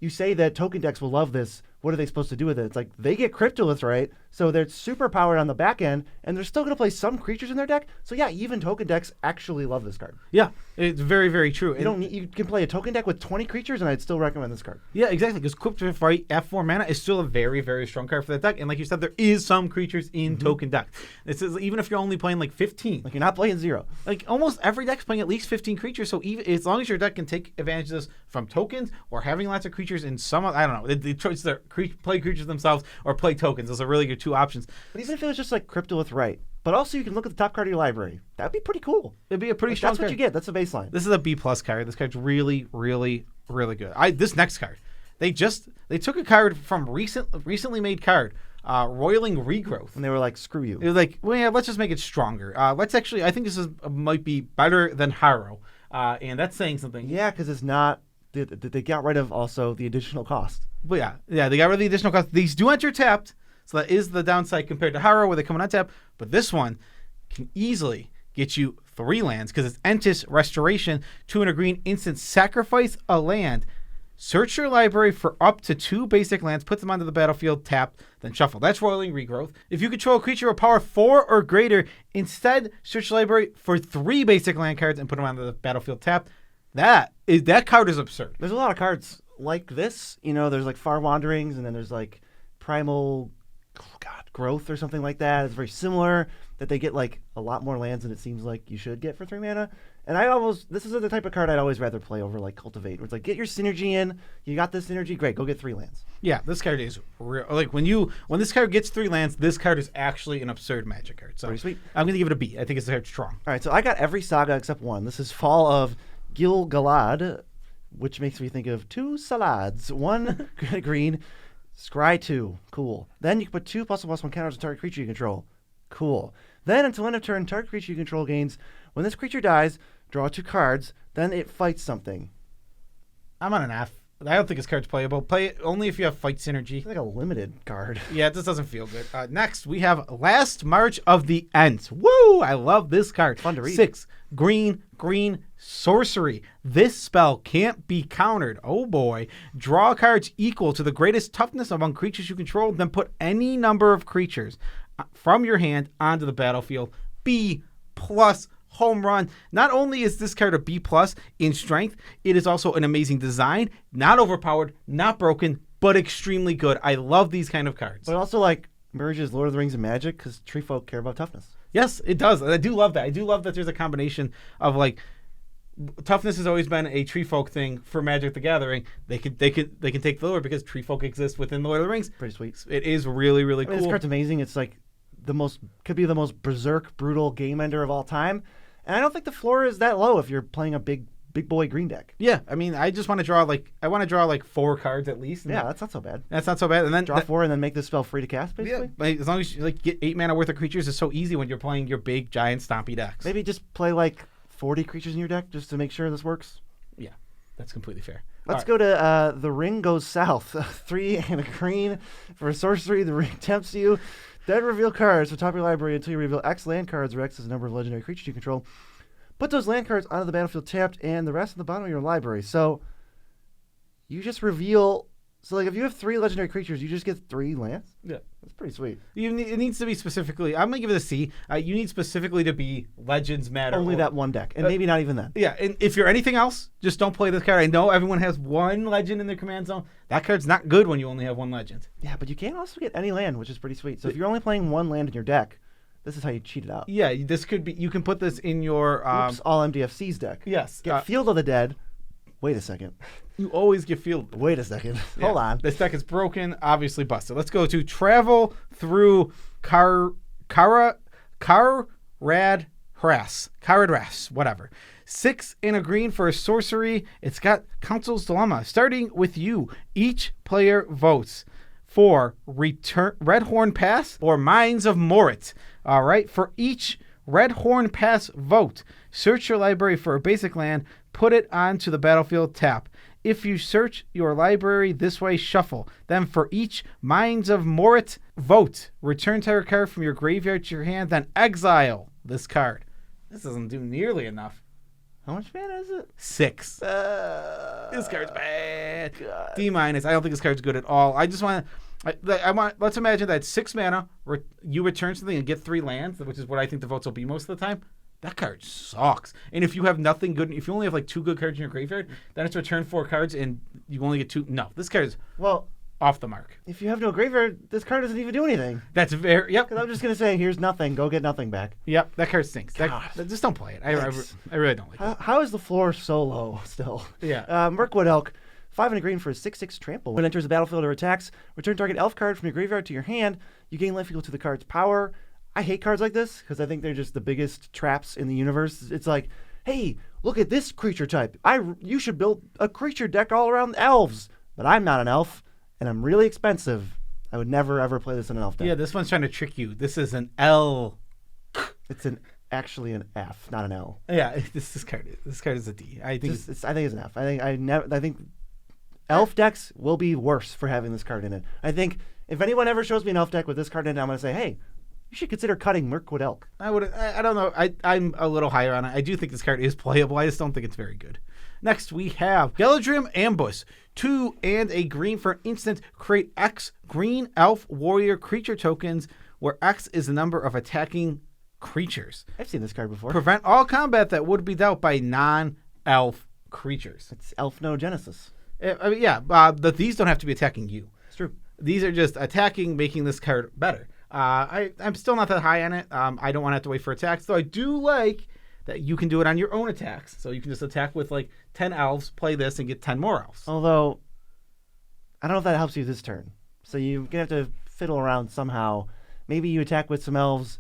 you say that token decks will love this. what are they supposed to do with it? It's like they get Cryptolith, right? So they're super powered on the back end, and they're still going to play some creatures in their deck. So yeah, even token decks actually love this card. Yeah, it's very, very true. You can play a token deck with 20 creatures, and I'd still recommend this card. Yeah, exactly. Because Equipped with Fright at 4 mana is still a very, very strong card for that deck. And like you said, there is some creatures in token deck. This is even if you're only playing like 15. Like you're not playing 0. Like almost every deck's playing at least 15 creatures. So even as long as your deck can take advantage of this from tokens or having lots of creatures in some, I don't know, the choice to play creatures themselves or play tokens. Those are really your two options. But even if it was just like Cryptolith, right? But also you can look at the top card of your library. That'd be pretty cool. It'd be a pretty strong That's what card. you get. That's the baseline. This is a B+ card. This card's really, really, really good. This next card, they took a card from recently made card, Roiling Regrowth. And they were like, screw you. It was like, well, yeah, let's just make it stronger. I think this might be better than Harrow, and that's saying something. Yeah, because it's not. They got rid of also the additional cost. But yeah, they got rid of the additional cost. These do enter tapped, so that is the downside compared to Harrow, where they come in untapped. But this one can easily get you 3 lands because it's Entis Restoration, 2 and a green instant. Sacrifice a land. Search your library for up to 2 basic lands, put them onto the battlefield, tap, then shuffle. That's Roiling Regrowth. If you control a creature of power 4 or greater, instead search your library for 3 basic land cards and put them onto the battlefield, tap. That card is absurd. There's a lot of cards like this. There's like Far Wanderings, and then there's like Primal Growth or something like that. It's very similar, that they get like a lot more lands than it seems like you should get for 3 mana. And this is the type of card I'd always rather play over like Cultivate, where it's like, get your synergy in. You got this synergy, great, go get 3 lands. Yeah, this card is real. Like when this card gets 3 lands, this card is actually an absurd Magic card. So pretty sweet. I'm gonna give it a B. I think it's strong. All right, so I got every saga except one. This is Fall of Gil-galad, which makes me think of 2 salads. 1 green, scry 2, cool. Then you can put 2 +1/+1 counters on target creature you control, cool. Then until end of turn, target creature you control gains. When this creature dies, draw 2 cards. Then it fights something. I'm on an F. I don't think this card's playable. Play it only if you have fight synergy. It's like a limited card. Yeah, this doesn't feel good. Next, we have Last March of the Ents. Woo! I love this card. Fun to read. 6 green sorcery. This spell can't be countered. Oh boy. Draw cards equal to the greatest toughness among creatures you control, then put any number of creatures from your hand onto the battlefield. B+ home run. Not only is this card a B+ in strength, it is also an amazing design, not overpowered, not broken, but extremely good. I love these kind of cards. But also like merges Lord of the Rings and Magic, because tree folk care about toughness. Yes, it does. I do love that. I do love that there's a combination of like toughness has always been a tree folk thing for Magic the Gathering. They can take the lore because tree folk exist within the Lord of the Rings. Pretty sweet. It is really, really cool. This card's amazing. It's like could be the most berserk, brutal game ender of all time. And I don't think the floor is that low if you're playing a big boy green deck. Yeah, I mean, I just want to draw like 4 cards at least. Yeah, that's not so bad. That's not so bad. And then draw 4 and then make this spell free to cast, basically. Yeah, as long as you get 8 mana worth of creatures, it's so easy when you're playing your big, giant, stompy decks. Maybe just play like 40 creatures in your deck just to make sure this works. Yeah, that's completely fair. Let's go to The Ring Goes South. 3 and a green for sorcery. The ring tempts you. Then reveal cards from top of your library until you reveal X land cards, where X is the number of legendary creatures you control. Put those land cards onto the battlefield tapped, and the rest on the bottom of your library. So you just reveal. So like if you have 3 legendary creatures, you just get 3 lands. Yeah, that's pretty sweet. It needs to be specifically. I'm gonna give it a C. You need specifically to be Legends matter. Only that one deck, and maybe not even that. Yeah, and if you're anything else, just don't play this card. I know everyone has 1 legend in their command zone. That card's not good when you only have 1 legend. Yeah, but you can also get any land, which is pretty sweet. So if you're only playing 1 land in your deck, this is how you cheat it out. Yeah, this could be. You can put this in your all MDFC's deck. Yes, get Field of the Dead. Wait a second. You alwaad get Field. Wait a second. Yeah. Hold on. This deck is broken, obviously busted. Let's go to Travel Through Karad Harass, whatever. 6 and a green for a sorcery. It's got Council's Dilemma. Starting with you, each player votes for Red Horn Pass or Mines of Morit. All right, for each Red Horn Pass vote, search your library for a basic land, put it onto the battlefield, tap. If you search your library this way, shuffle. Then for each Mines of Morit vote, return target card from your graveyard to your hand, then exile this card. This doesn't do nearly enough. How much mana is it? 6. This card's bad. D-. I don't think this card's good at all. I just want to. Let's imagine that 6 mana. You return something and get 3 lands, which is what I think the votes will be most of the time. That card sucks. And if you have nothing good, if you only have like 2 good cards in your graveyard, then it's return 4 cards and you only get 2. No, this card is off the mark. If you have no graveyard, this card doesn't even do anything. That's very yep. Because I'm just gonna say, here's nothing. Go get nothing back. Yep, that card stinks. Just don't play it. I really don't like it. How is the floor so low still? Yeah. Mirkwood Elk, 5 and a green for a 6/6 trample. When it enters the battlefield or attacks, return target elf card from your graveyard to your hand. You gain life equal to the card's power. I hate cards like this because I think they're just the biggest traps in the universe. It's like, hey, look at this creature type. You should build a creature deck all around elves. But I'm not an elf, and I'm really expensive. I would never, ever play this in an elf deck. Yeah, this one's trying to trick you. This is an L. It's actually an F, not an L. Yeah, this card is a D. I think it's an F. I think elf decks will be worse for having this card in it. I think if anyone ever shows me an elf deck with this card in it, I'm going to say, hey, you should consider cutting Mirkwood Elk. I don't know. I'm a little higher on it. I do think this card is playable. I just don't think it's very good. Next, we have Geldrim Ambush. 2 and a green for an instant. Create X green elf warrior creature tokens where X is the number of attacking creatures. I've seen this card before. Prevent all combat that would be dealt by non-elf creatures. It's elf no genesis. These don't have to be attacking you. It's true. These are just attacking, making this card better. I'm still not that high on it. I don't want to have to wait for attacks, though I do like that you can do it on your own attacks. So you can just attack with like 10 elves, play this, and get 10 more elves. Although, I don't know if that helps you this turn. So you're going to have to fiddle around somehow. Maybe you attack with some elves,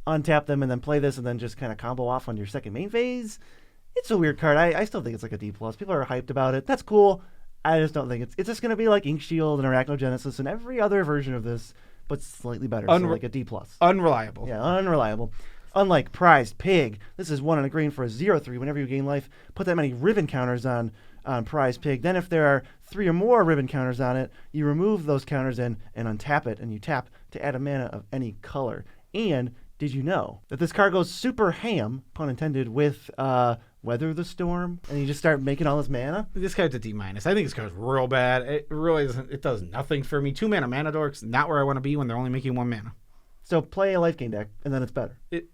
untap them, and then play this, and then just kind of combo off on your second main phase. It's a weird card. I still think it's like a D+. People are hyped about it. That's cool. I just don't think it's just going to be like Ink Shield and Arachnogenesis and every other version of this, but slightly better. So like a D+. Unreliable. Yeah, unreliable. Unlike Prized Pig, this is 1 and a green for a 0/3. Whenever you gain life, put that many ribbon counters on Prized Pig. Then if there are 3 or more ribbon counters on it, you remove those counters and untap it, and you tap to add a mana of any color. And did you know that this card goes super ham, pun intended, with Weather the Storm, and you just start making all this mana? This card's a D-. I think this card's real bad. It really doesn't. It does nothing for me. 2 mana mana dorks, not where I want to be when they're only making 1 mana. So play a life gain deck, and then it's better. It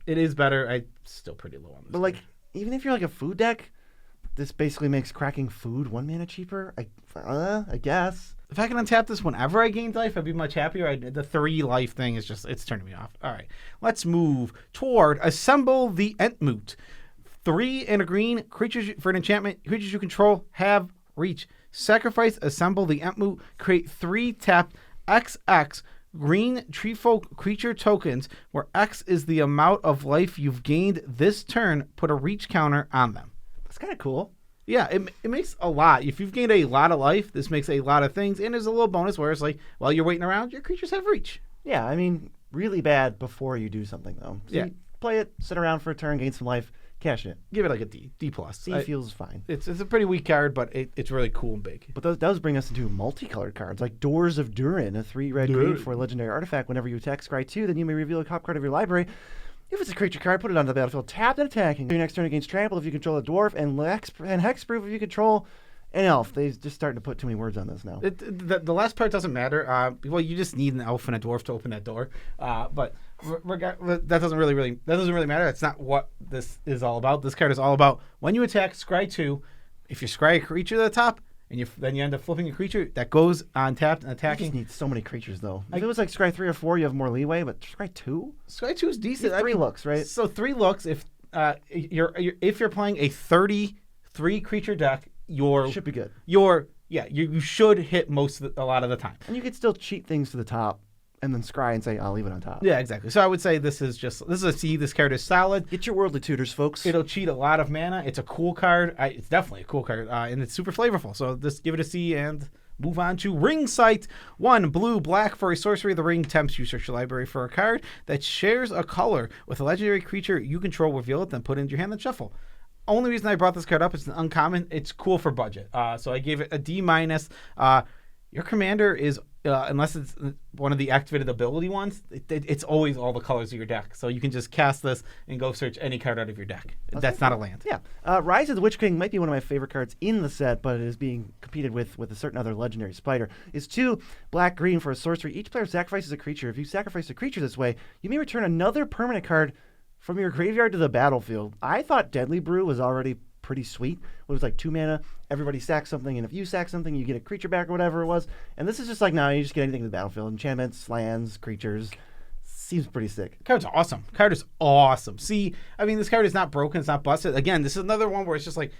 is better. I'm still pretty low on this. But like, even if you're like a food deck, this basically makes cracking food 1 mana cheaper. I guess. If I can untap this whenever I gained life, I'd be much happier. The 3 life thing is it's turning me off. All right, let's move toward Assemble the Entmoot. 3 and a green creatures for an enchantment. Creatures you control have reach. Sacrifice Assemble the Entmoot. Create 3 tapped XX green treefolk creature tokens where X is the amount of life you've gained this turn. Put a reach counter on them. That's kind of cool. Yeah, it makes a lot. If you've gained a lot of life, this makes a lot of things. And there's a little bonus where it's like, while you're waiting around, your creatures have reach. Yeah, I mean, really bad before you do something, though. So yeah. You play it, sit around for a turn, gain some life, cash it. Give it like a D+. D feels fine. It's a pretty weak card, but it's really cool and big. But those does bring us into multicolored cards, like Doors of Durin, a 3 red green for a legendary artifact. Whenever you attack Scry 2, then you may reveal a top card of your library. If it's a creature card, put it onto the battlefield, tapped and attacking. Your next turn against trample if you control a dwarf, and hexproof if you control an elf. They're just starting to put too many words on this now. The last part doesn't matter. Well, you just need an elf and a dwarf to open that door. But that doesn't really matter. That's not what this is all about. This card is all about when you attack Scry 2, if you scry a creature to the top, and then you end up flipping a creature that goes on tapped and attacking. You just need so many creatures, though. If it was like Scry 3 or 4, you have more leeway, but Scry 2? Scry 2 is decent. 3 looks, right? So 3 looks, if you're playing a 33 creature deck, should be good. You should hit a lot of the time. And you could still cheat things to the top and then scry and say, I'll leave it on top. Yeah, exactly. So I would say this is a C. This card is solid. Get your Worldly Tutors, folks. It'll cheat a lot of mana. It's a cool card. It's definitely a cool card, and it's super flavorful. So just give it a C and move on to Ring Sight. 1 blue, black for a sorcery. The ring tempts you search your library for a card that shares a color with a legendary creature you control. Reveal it, then put it into your hand and shuffle. Only reason I brought this card up is an uncommon. It's cool for budget. So I gave it a D-. Your commander is unless it's one of the activated ability ones, it's always all the colors of your deck. So you can just cast this and go search any card out of your deck. That's not a land. Yeah. Rise of the Witch King might be one of my favorite cards in the set, but it is being competed with a certain other legendary spider. It's 2 black-green for a sorcery. Each player sacrifices a creature. If you sacrifice a creature this way, you may return another permanent card from your graveyard to the battlefield. I thought Deadly Brew was already pretty sweet. It was like 2 mana, everybody sacks something, and if you sack something, you get a creature back or whatever it was. And this is just like, no, you just get anything to the battlefield. Enchantments, lands, creatures. Seems pretty sick. Card's awesome. Card is awesome. See, I mean, this card is not broken. It's not busted. Again, this is another one where it's just like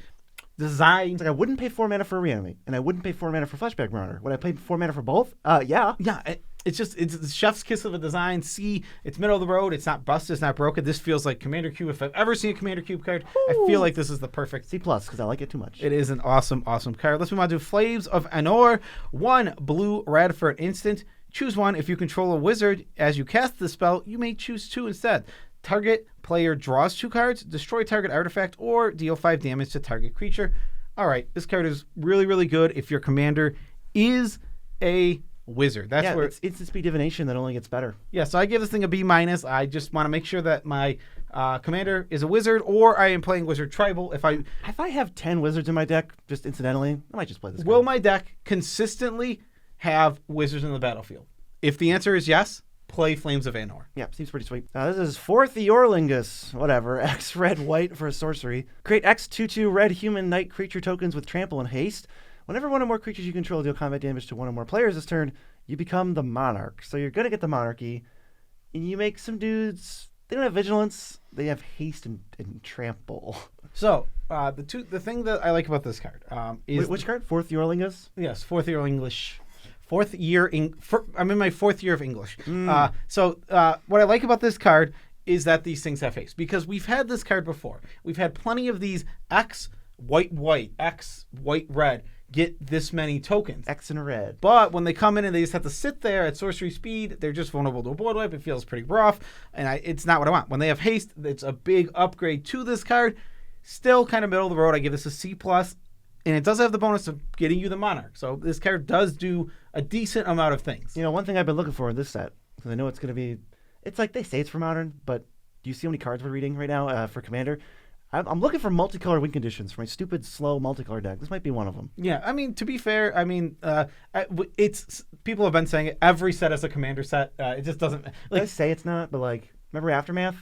design. It's like I wouldn't pay 4 mana for Reanimate, and I wouldn't pay 4 mana for Flashback Marauder. Would I pay 4 mana for both? Yeah. Yeah. It's the chef's kiss of a design. See, it's middle of the road. It's not busted. It's not broken. This feels like Commander Cube. If I've ever seen a Commander Cube card, I feel like this is the perfect. C+, because I like it too much. It is an awesome, awesome card. Let's move on to Flames of Anor. 1 blue-red for an instant. Choose one. If you control a wizard, as you cast the spell, you may choose 2 instead. Target player draws 2 cards, destroy target artifact, or deal 5 damage to target creature. All right, this card is really, really good if your commander is a wizard. That's where it's instant speed divination that only gets better. Yeah, so I give this thing a B-. I just want to make sure that my commander is a wizard, or I am playing wizard tribal. If I have 10 wizards in my deck, just incidentally, I might just play this. Will my deck consistently have wizards in the battlefield? If the answer is yes, play Flames of Anor. Yeah, seems pretty sweet. This is 4th Eorlingus, whatever, X red white for a sorcery. Create X 2/2 red human knight creature tokens with trample and haste. Whenever one or more creatures you control deal combat damage to one or more players this turn, you become the monarch. So you're going to get the monarchy, and you make some dudes, they don't have vigilance, they have haste and trample. So, the thing that I like about this card is... Which card? 4th Eorlingus? Yes, 4th year English. I'm in my 4th year of English. So what I like about this card is that these things have haste, because we've had this card before. We've had plenty of these X white, X white red, get this many tokens. X and red. But when they come in and they just have to sit there at sorcery speed, they're just vulnerable to a board wipe. It feels pretty rough, and it's not what I want. When they have haste, it's a big upgrade to this card. Still kind of middle of the road. I give this a C+, and it does have the bonus of getting you the monarch. So this card does do a decent amount of things. You know, one thing I've been looking for in this set, because I know it's going to be, it's like they say it's for Modern, but do you see how many cards we're reading right now for Commander? I'm looking for multicolor win conditions for my stupid, slow multicolor deck. This might be one of them. Yeah, I mean, to be fair, it's people have been saying it. Every set is a Commander set. It just doesn't... I say it's not, but like, remember Aftermath?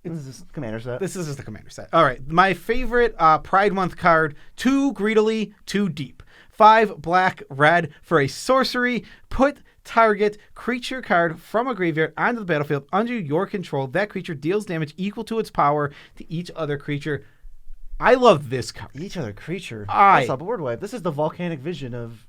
This is a Commander set. This is just a Commander set. All right, my favorite Pride Month card, 2 greedily, 2 deep. 5 black, red for a sorcery. Put target creature card from a graveyard onto the battlefield under your control. That creature deals damage equal to its power to each other creature. I love this card. Each other creature? That's a board wipe. This is the volcanic vision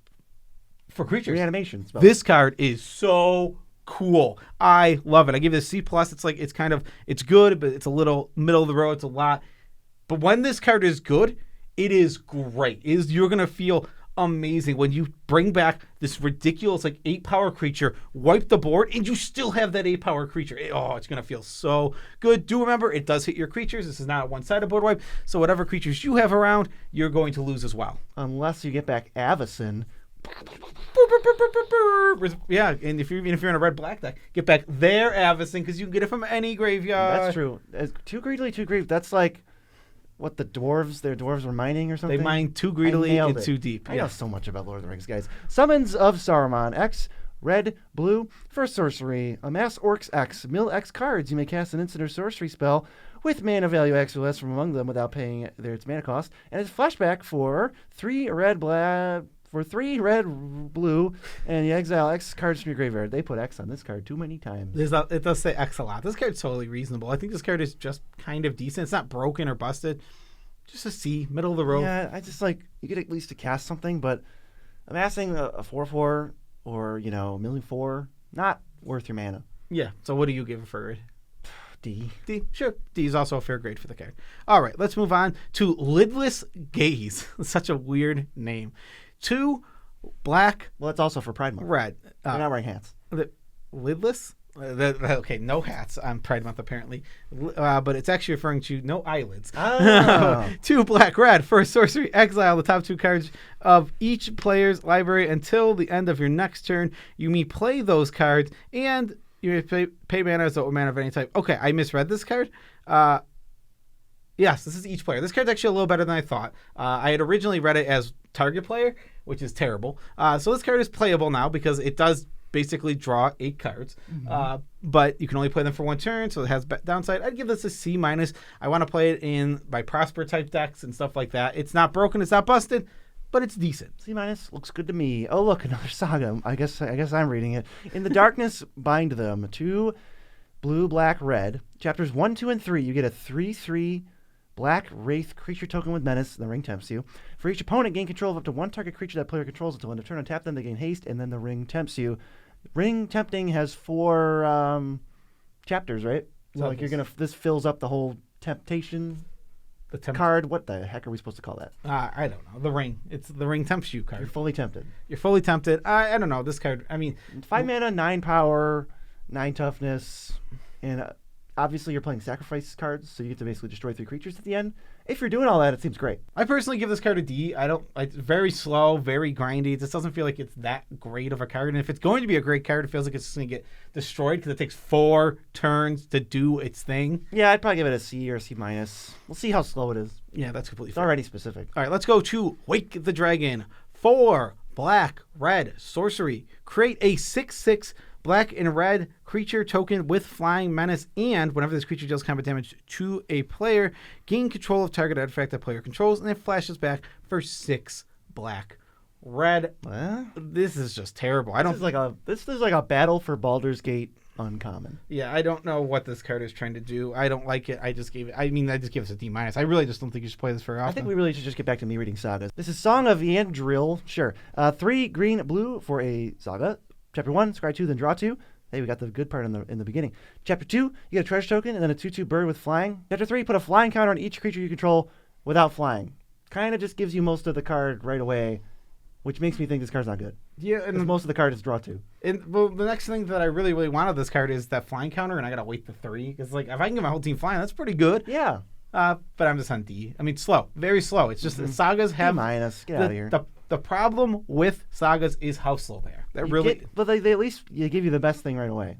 for creatures. Reanimation spell. This card is so cool. I love it. I give it a C+. It's good, but it's a little middle of the road. It's a lot. But when this card is good, it is great. You're going to feel amazing when you bring back this ridiculous 8 power creature, wipe the board, and you still have that 8 power creature. It's going to feel so good. Do remember, it does hit your creatures. This is not a one-sided board wipe, so whatever creatures you have around, you're going to lose as well. Unless you get back Avacyn. Yeah, and if you're in a red-black deck, get back their Avacyn, because you can get it from any graveyard. That's true. 2 greedily, 2 grief. That's like what their dwarves were mining or something. They mine 2 greedily and 2 deep. I know so much about Lord of the Rings, guys. Summons of Saruman. X, red, blue, for sorcery. Amass Orcs X. Mill X cards. You may cast an instant or sorcery spell with mana value X or less from among them without paying its mana cost. And it's flashback for 3 red, black... For 3 red, blue, and you exile X cards from your graveyard. They put X on this card too many times. It does say X a lot. This card's totally reasonable. I think this card is just kind of decent. It's not broken or busted. Just a C, middle of the road. Yeah, I just you get at least to cast something, but amassing a 4/4 or, a 1,000,004, not worth your mana. Yeah, so what do you give it for it? D. Sure. D is also a fair grade for the card. All right, let's move on to Lidless Gaze. Such a weird name. 2 black. Well, it's also for Pride Month. Red. You're not wearing hats. Lidless? Okay, no hats on Pride Month apparently, but it's actually referring to no eyelids. Oh. 2 black red for a sorcery. Exile the top 2 cards of each player's library until the end of your next turn. You may play those cards, and you may pay mana as a mana of any type. Okay, I misread this card. Yes, this is each player. This card's actually a little better than I thought. I had originally read it as target player, which is terrible. So this card is playable now because it does basically draw 8 cards. But you can only play them for 1 turn, so it has downside. I'd give this a C-. I want to play it in my Prosper type decks and stuff like that. It's not broken, it's not busted, but it's decent. C- looks good to me. Oh, look, another saga. I guess I'm reading it. In the darkness, bind them. 2 blue, black, red. Chapters 1, 2, and 3. You get a 3/3 black wraith creature token with menace. The ring tempts you. For each opponent, gain control of up to 1 target creature that player controls until end of turn. Untap them, they gain haste, and then the ring tempts you. Ring tempting has 4 chapters, right? So like this fills up the whole temptation card. What the heck are we supposed to call that? I don't know. The ring. It's the ring tempts you card. You're fully tempted. You're fully tempted. I don't know. This card, I mean, 5 mana, 9 power, 9 toughness, and obviously you're playing sacrifice cards, so you get to basically destroy 3 creatures at the end. If you're doing all that, it seems great. I personally give this card a D. It's very slow, very grindy. It just doesn't feel like it's that great of a card. And if it's going to be a great card, it feels like it's just going to get destroyed because it takes 4 turns to do its thing. Yeah, I'd probably give it a C or a C-. We'll see how slow it is. Yeah, that's completely It's fair. already specific. All right, let's go to Wake the Dragon. 4 black, red, sorcery. Create a 6/6 black and red creature token with flying menace, and whenever this creature deals combat damage to a player, gain control of target artifact that player controls, and it flashes back for 6 black. Red. This is just terrible. This is like a Battle for Baldur's Gate uncommon. Yeah, I don't know what this card is trying to do. I don't like it. I just give it a D-. I really just don't think you should play this very often. I think we really should just get back to me reading sagas. This is Song of Yandril. Sure. 3 green, blue for a saga. Chapter 1, scry 2, then draw 2. Hey, we got the good part in the beginning. Chapter 2, you get a treasure token and then a 2/2 bird with flying. Chapter 3, put a flying counter on each creature you control without flying. Kind of just gives you most of the card right away, which makes me think this card's not good. Yeah, and most of the card is draw 2. And well, the next thing that I really, really want of this card is that flying counter, and I gotta wait the 3 because like if I can get my whole team flying, that's pretty good. Yeah. But I'm just on D. I mean, slow, very slow. It's just the sagas have D-. Get out of here. The problem with sagas is how slow they are. But they at least give you the best thing right away.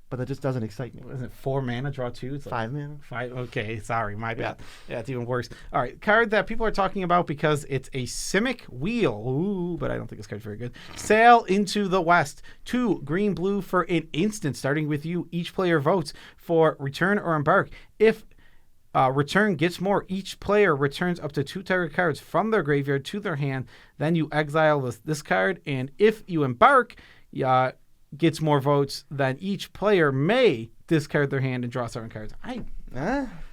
But that just doesn't excite me. Isn't it 4 mana, draw 2? It's 5 mana. 5. Okay, sorry, my bad. Yeah, it's even worse. All right, card that people are talking about because it's a Simic Wheel. Ooh, but I don't think this card's very good. Sail into the West. 2 green, blue for an instant, starting with you. Each player votes for return or embark. If return gets more, each player returns up to 2 target cards from their graveyard to their hand. Then you exile this card, and if you embark, gets more votes, then each player may discard their hand and draw 7 cards. I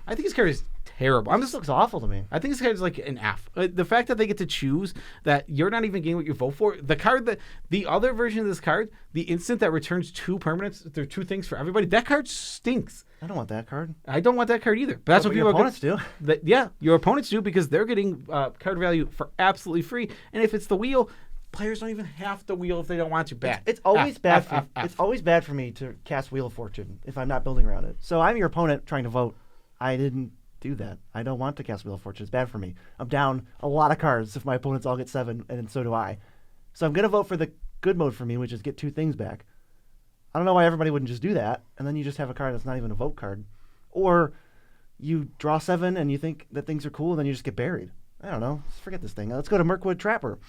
think this card is terrible. This looks awful to me. I think this card is like an F. The fact that they get to choose that you're not even getting what you vote for. The other version of this card, the instant that returns 2 permanents, there are 2 things for everybody. That card stinks. I don't want that card. I don't want that card either. But that's what your opponents do. Yeah, your opponents do because they're getting card value for absolutely free. And if it's the wheel, players don't even have to wheel if they don't want to. Bad. It's always bad. It's always bad for me to cast Wheel of Fortune if I'm not building around it. So I'm your opponent trying to vote. I didn't do that. I don't want to cast Wheel of Fortune. It's bad for me. I'm down a lot of cards if my opponents all get 7, and so do I. So I'm gonna vote for the good mode for me, which is get 2 things back. I don't know why everybody wouldn't just do that, and then you just have a card that's not even a vote card. Or you draw 7 and you think that things are cool, and then you just get buried. I don't know. Let's forget this thing. Let's go to Mirkwood Trapper.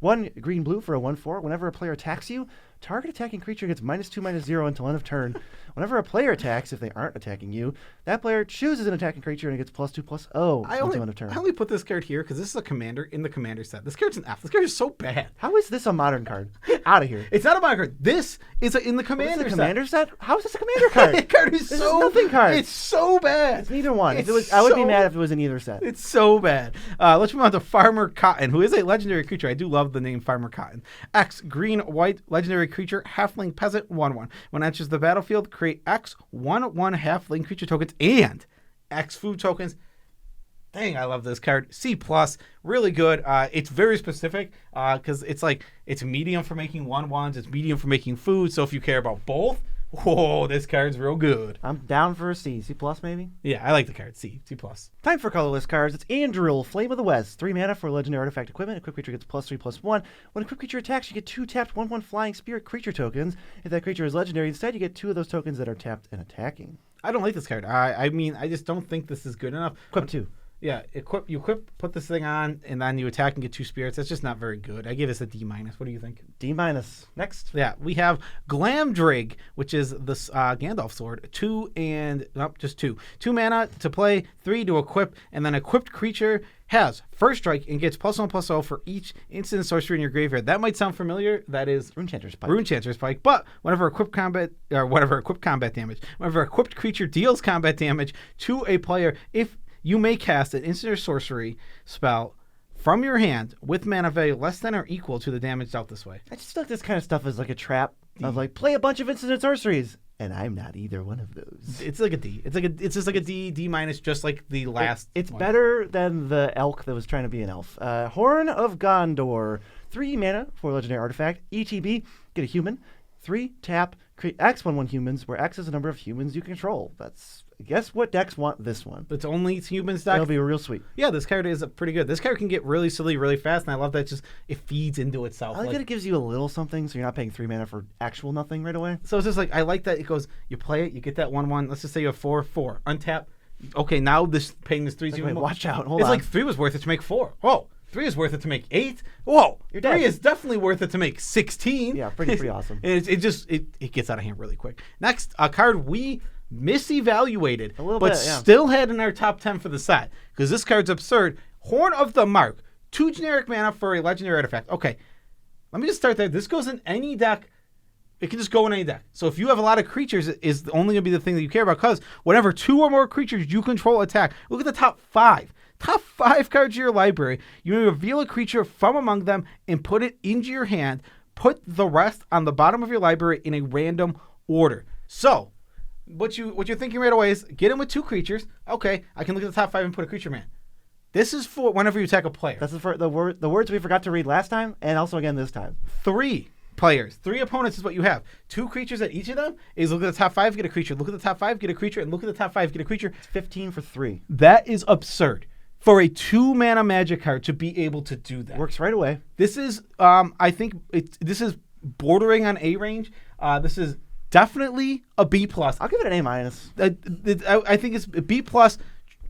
1 green, blue for a 1/4. Whenever a player attacks you, target attacking creature gets -2/-0 until end of turn. Whenever a player attacks, if they aren't attacking you, that player chooses an attacking creature and it gets +2/+0 until end of turn. I only put this card here because this is a commander in the commander set. This card's an F. This card is so bad. How is this a modern card? Get out of here. It's not a modern card. This is in the commander set. Commander set? How is this a commander card? That card is this is nothing card. It's so bad. It's neither one. I would be mad if it was in either set. It's so bad. Let's move on to Farmer Cotton, who is a legendary creature. I do love the name Farmer Cotton. X, green, white, legendary creature, halfling peasant, 1/1. When it enters the battlefield, create X 1/1 halfling creature tokens and X food tokens. Dang, I love this card. C+, really good. It's very specific because it's medium for making 1/1s. It's medium for making food. So if you care about both, Whoa, this card's real good. I'm down for a C. C plus maybe? Yeah, I like the card. C+. Time for colorless cards. It's Andril, Flame of the West. 3 mana for legendary artifact equipment. Equipped creature gets +3/+1. When a equipped creature attacks, you get 2 tapped 1/1 flying spirit creature tokens. If that creature is legendary, instead you get 2 of those tokens that are tapped and attacking. I don't like this card. I mean, I just don't think this is good enough. Equip 2. Yeah, you equip, put this thing on, and then you attack and get 2 spirits. That's just not very good. I give this a D-. What do you think? D-. Next. Yeah, we have Glamdrig, which is this Gandalf sword. 2 and... Nope, just 2. 2 mana to play, 3 to equip, and then equipped creature has first strike and gets +1/+0 for each instant sorcery in your graveyard. That might sound familiar. That is Runechanter's Pike. Runechanter's Pike. But whenever equipped combat creature deals combat damage to a player, if you may cast an instant or sorcery spell from your hand with mana value less than or equal to the damage dealt this way. I just feel like this kind of stuff is like a trap of like, play a bunch of instant and sorceries. And I'm not either one of those. It's like a D. It's just like a D, D-, just like the last. It's one. better than the elk that was trying to be an elf. Horn of Gondor. 3 mana for legendary artifact. ETB, get a human. 3 tap, create X 1/1 humans, where X is the number of humans you control. That's, guess what decks want this one? It's only humans deck. It'll be real sweet. Yeah, this card is pretty good. This card can get really silly really fast, and I love that it feeds into itself. I like that it gives you a little something, so you're not paying 3 mana for actual nothing right away. So it's just like, I like that it goes, you play it, you get that 1/1. Let's just say you have 4/4. Untap. Okay, now paying this 3 is even more. Watch out. Hold it's on. like 3 was worth it to make 4. Oh, 3 is worth it to make 8. Whoa, You're dead. 3 is definitely worth it to make 16. Yeah, pretty awesome. And it gets out of hand really quick. Next, a card we misevaluated, A little but bit, yeah. still had in our top 10 for the set, because this card's absurd. Horn of the Mark. 2 generic mana for a legendary artifact. Okay, let me just start there. This goes in any deck. It can just go in any deck. So if you have a lot of creatures, it is only going to be the thing that you care about, because whenever 2 or more creatures you control attack, look at the top 5. Top 5 cards of your library. You may reveal a creature from among them and put it into your hand. Put the rest on the bottom of your library in a random order. So, what you're thinking right away is, get in with 2 creatures. Okay, I can look at the top 5 and put a creature man. This is for whenever you attack a player. That's the words we forgot to read last time, and also again this time. 3 players, 3 opponents is what you have. 2 creatures at each of them is look at the top 5, get a creature. Look at the top 5, get a creature, and look at the top 5, get a creature. It's 15 for 3. That is absurd. For a 2 mana magic card to be able to do that. Works right away. This is, I think, this is bordering on A range. This is definitely a B+. I'll give it an A-. I think it's B+, A-.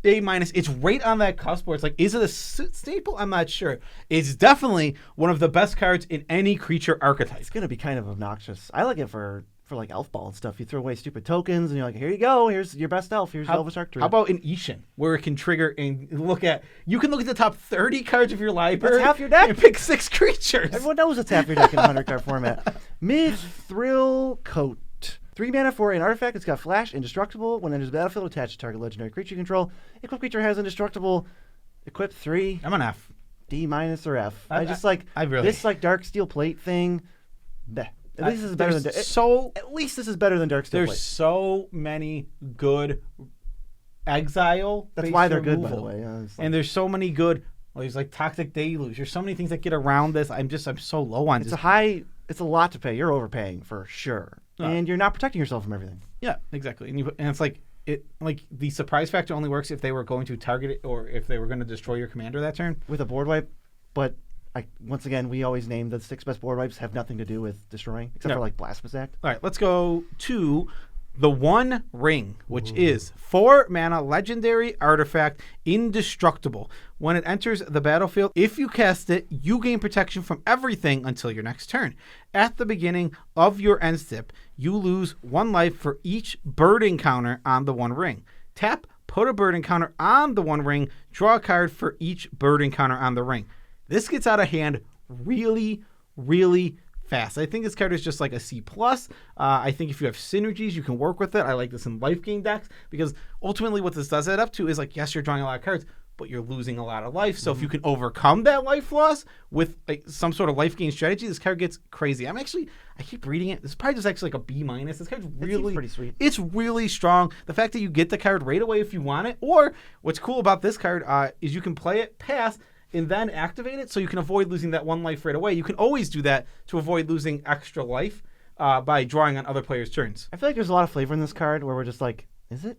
It's right on that cusp where it's like, is it a staple? I'm not sure. It's definitely one of the best cards in any creature archetype. It's going to be kind of obnoxious. I like it for like elf ball and stuff. You throw away stupid tokens and you're like, here you go, here's your best elf, here's Elvish Arcturus. How about an Ishin, where it can trigger and you can look at the top 30 cards of your library. That's half your deck. And pick 6 creatures. Everyone knows it's half your deck in 100-card format. Mithril Coat. 3 mana for an artifact. It's got flash, indestructible. When it enters the battlefield, attach to target legendary creature you control. Equipped creature has indestructible. Equip 3. I'm an F. D- or F. I really... This like dark steel plate thing. Bleh. At least this is better than At least this is better than Dark Steel Plate. There's so many good exile. That's why they're good, by the way. Yeah, and there's so many good. Well, there's like Toxic Deluge. There's so many things that get around this. I'm so low on. It's a lot to pay. You're overpaying for sure, and you're not protecting yourself from everything. Yeah, exactly. And it's like the surprise factor only works if they were going to target it or if they were going to destroy your commander that turn with a board wipe, but. Once again, we always name the 6 best board wipes have nothing to do with destroying, except for like Blasphemous Act. All right, let's go to the One Ring, which is 4 mana legendary artifact, indestructible. When it enters the battlefield, if you cast it, you gain protection from everything until your next turn. At the beginning of your end step, you lose 1 life for each bird encounter on the One Ring. Tap, put a bird encounter on the One Ring, draw a card for each bird encounter on the ring. This gets out of hand really, really fast. I think this card is just like a C+. I think if you have synergies, you can work with it. I like this in life gain decks because ultimately what this does add up to is like, yes, you're drawing a lot of cards, but you're losing a lot of life. So if you can overcome that life loss with some sort of life gain strategy, this card gets crazy. I keep reading it. This is probably just actually like a B-. This card's really pretty sweet. It's really strong. The fact that you get the card right away if you want it, or what's cool about this card is you can play it, pass, and then activate it so you can avoid losing that 1 life right away. You can always do that to avoid losing extra life by drawing on other players' turns. I feel like there's a lot of flavor in this card where we're just like, is it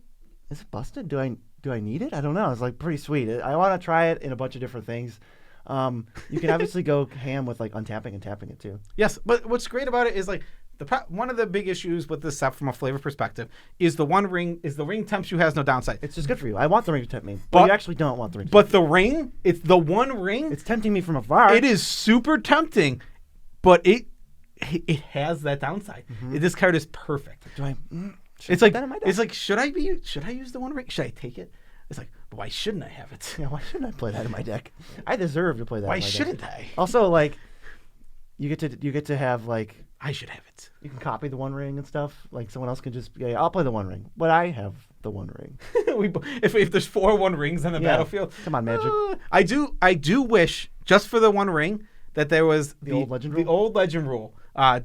busted? Do I need it? I don't know. It's like pretty sweet. I want to try it in a bunch of different things. You can obviously go ham with like untapping and tapping it too. Yes, but what's great about it is like one of the big issues with this set from a flavor perspective is the ring tempts you has no downside. It's just good for you. I want the ring to tempt me, but you actually don't want the ring to tempt me. But the ring, it's the one ring. It's tempting me from afar. It is super tempting, but it has that downside. This card is perfect. Do I? It's like should I use the one ring? Should I take it? It's like, but why shouldn't I have it? Yeah, why shouldn't I play that in my deck? I deserve to play that. Why in my shouldn't deck. I? Also, like, you get to have like. I should have it. You can copy the one ring and stuff. Like someone else can just, I'll play the one ring, but I have the one ring. if there's 4 one rings on the battlefield, come on, Magic. I do wish just for the one ring that there was the old legend rule. The old legend rule.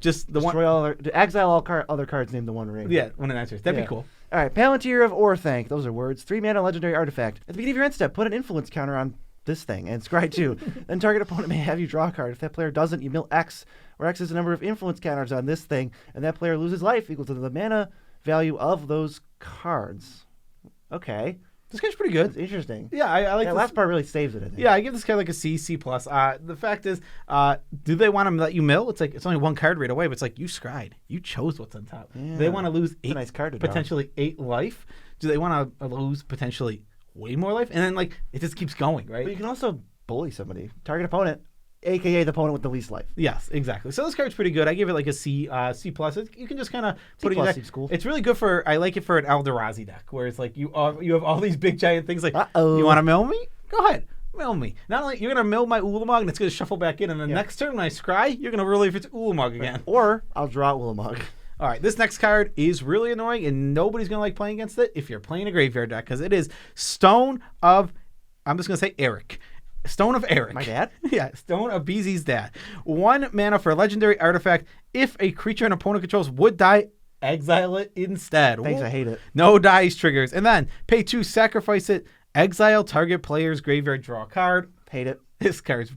Just the exile all other cards named the one ring. Yeah, one of answers. That'd be cool. All right, Palantir of Orthanc. Those are words. 3 mana legendary artifact. At the beginning of your end step, put an influence counter on this thing and scry 2. Then target opponent may have you draw a card. If that player doesn't, you mill X, where X is the number of influence counters on this thing, and that player loses life equal to the mana value of those cards. Okay. This card's pretty good. It's interesting. Yeah, I like that this. last part really saves it, I think. Yeah, I give this card like a C++. The fact is, do they want to let you mill? It's like it's only one card right away, but it's like you scried. You chose what's on top. Yeah. They want to lose nice card to draw. Potentially 8 life. Do they want to lose potentially way more life? And then like it just keeps going, right? But you can also bully somebody. Target opponent, a.k.a. the opponent with the least life. Yes, exactly. So this card's pretty good. I give it like a C++. You can just kind of put it in your deck. Cool. It's really good for, I like it for an Eldrazi deck, where it's like you have all these big giant things like, Uh-oh. You want to mill me? Go ahead. Mill me. Not only you're going to mill my Ulamog and it's going to shuffle back in, and the next turn when I scry, you're going to relieve its Ulamog again. Or I'll draw Ulamog. All right, this next card is really annoying, and nobody's going to like playing against it if you're playing a graveyard deck, because it is Stone of, I'm just going to say Eric. Stone of Eric. My dad? Yeah, Stone of BZ's dad. 1 mana for a legendary artifact. If a creature an opponent controls would die, exile it instead. Thanks, I hate it. No dice triggers. And then pay 2, sacrifice it, exile target player's graveyard, draw a card. Hate it. This card's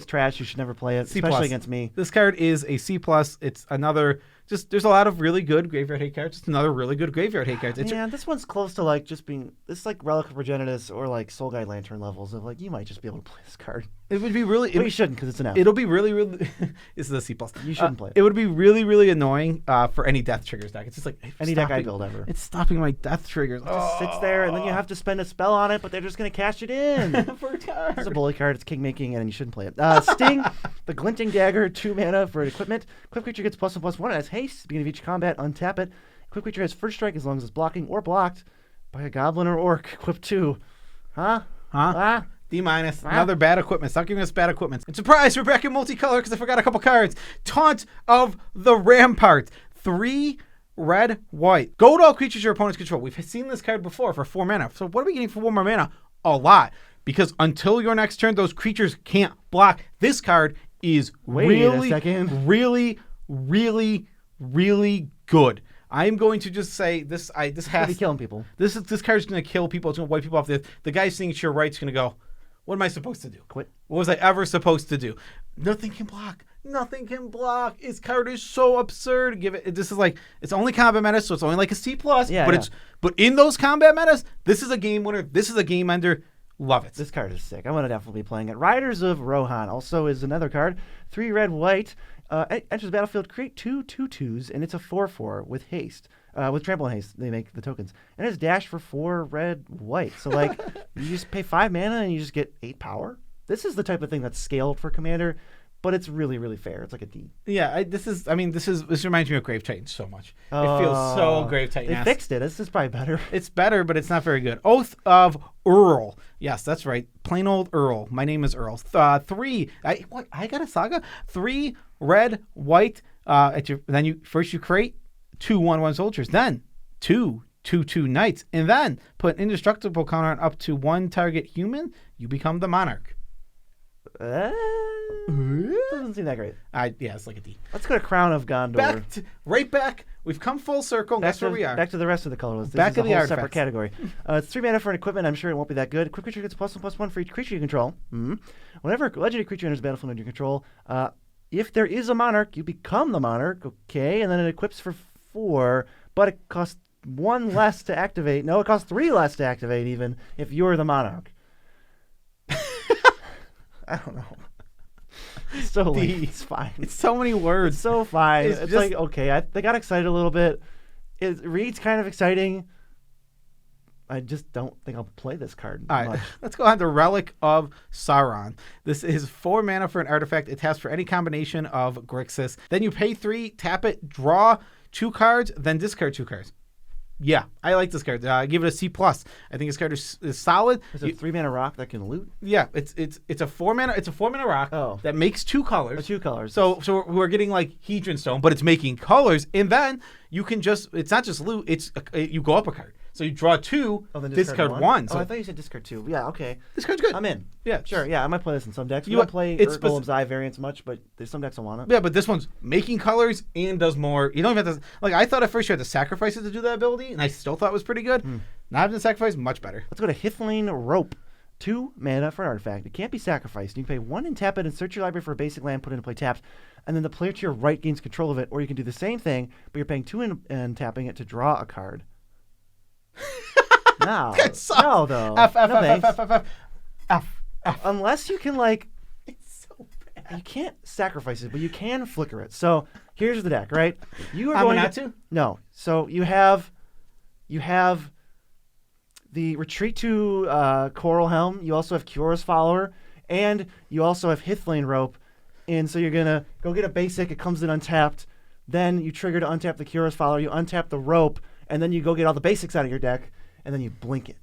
trash. You should never play it, especially against me. This card is a C+. It's another, there's a lot of really good graveyard hate cards. Just another really good graveyard hate cards. Yeah, this one's close to like just being, this is like Relic of Progenitus or like Soul Guide Lantern levels of like, you might just be able to play this card. It would be really... But you shouldn't, because it's an F. It'll be really... This is a C+. You shouldn't play it. It would be really, really annoying for any death triggers deck. It's just like... Any deck I build ever. It's stopping my death triggers. It just sits there, and then you have to spend a spell on it, but they're just going to cash it in. For a card. It's a bully card. It's king making, and you shouldn't play it. Sting, the Glinting Dagger, 2 mana for equipment. Quick creature gets +1/+1. It has haste. Beginning of each combat, untap it. Quick creature has first strike as long as it's blocking or blocked by a goblin or orc. Equip 2. Huh? D-. Another bad equipment. Stop giving us bad equipment. And surprise, we're back in multicolor because I forgot a couple cards. Taunt of the Rampart. 3 red, white. Go to all creatures your opponents control. We've seen this card before for 4 mana. So what are we getting for 1 more mana? A lot. Because until your next turn, those creatures can't block. This card is really good. I'm going to just say this has to be killing people. This card's going to kill people. It's going to wipe people off. The guy sitting to your right's going to go, what am I supposed to do? Quit. What was I ever supposed to do? Nothing can block. Nothing can block. His card is so absurd. This is like, it's only combat metas, so it's only like a C+. But in those combat metas, this is a game winner. This is a game ender. Love it. This card is sick. I'm going to definitely be playing it. Riders of Rohan also is another card. 3 red, white. Enters the battlefield, create 2 2/2s, and it's a 4/4 with haste. With trample and haste, they make the tokens. And it's dash for 4 red, white. So, like, you just pay 5 mana and you just get 8 power. This is the type of thing that's scaled for Commander, but it's really, really fair. It's like a D. Yeah, this reminds me of Grave Titan so much. It feels so Grave Titan. They fixed it. This is probably better. It's better, but it's not very good. Oath of Earl. Yes, that's right. Plain old Earl. My name is Earl. 3. I got a saga. 3 red, white. Then you create 2 1/1 soldiers. Then 2 2/2 knights, and then put indestructible counter on up to 1 target human. You become the monarch. Doesn't seem that great. Yeah, it's like a D. Let's go to Crown of Gondor. Back. We've come full circle. That's where we are. Back to the rest of the colorless. This back is of a the whole artifacts. Separate category. It's 3 mana for an equipment. I'm sure it won't be that good. Quick creature gets +1/+1 for each creature you control. Whenever a legendary creature enters the battlefield under your control, If there is a monarch, you become the monarch, okay, and then it equips for 4, but it costs 1 less to activate. No, it costs 3 less to activate even if you're the monarch. I don't know. It's so late. It's fine. It's so many words. It's so fine. It's just like, okay, they got excited a little bit. It reads kind of exciting. I just don't think I'll play this card All right, much. let's go on to Relic of Sauron. This is 4 mana for an artifact. It taps for any combination of Grixis. Then you pay 3, tap it, draw 2 cards, then discard 2 cards. Yeah, I like this card. I give it a C+. I think this card is solid. It's a 3-mana rock that can loot. Yeah, it's a 4-mana. It's a 4-mana rock that makes 2 colors. 2 colors. So we're getting like Hedron Stone, but it's making colors, and then you can it's not just loot. It's you go up a card. So you draw 2, then discard 1. So I thought you said discard 2. Yeah, okay. This card's good. I'm in. Yeah, sure. Yeah, I might play this in some decks. You don't play it's Golem's Eye variants much, but there's some decks I want it. Yeah, but this one's making colors and does more. You don't even have to. Like, I thought at first you had to sacrifice it to do that ability, and I still thought it was pretty good. Not having to sacrifice, much better. Let's go to Hithling Rope. 2 mana for an artifact. It can't be sacrificed. You can pay 1 and tap it and search your library for a basic land, put it into play tapped, and then the player to your right gains control of it, or you can do the same thing, but you're paying 2 and tapping it to draw a card. No, no, though. F. Unless you can, like, It's so bad. you can't sacrifice it, but you can flicker it. So here's the deck, right? You are I'm going not to? No. So you have the Retreat to Coral Helm. You also have Cura's Follower, and you also have Hithling Rope. And so you're gonna go get a basic. It comes in untapped. Then you trigger to untap the Cura's Follower. You untap the Rope, and then you go get all the basics out of your deck, and then you blink it.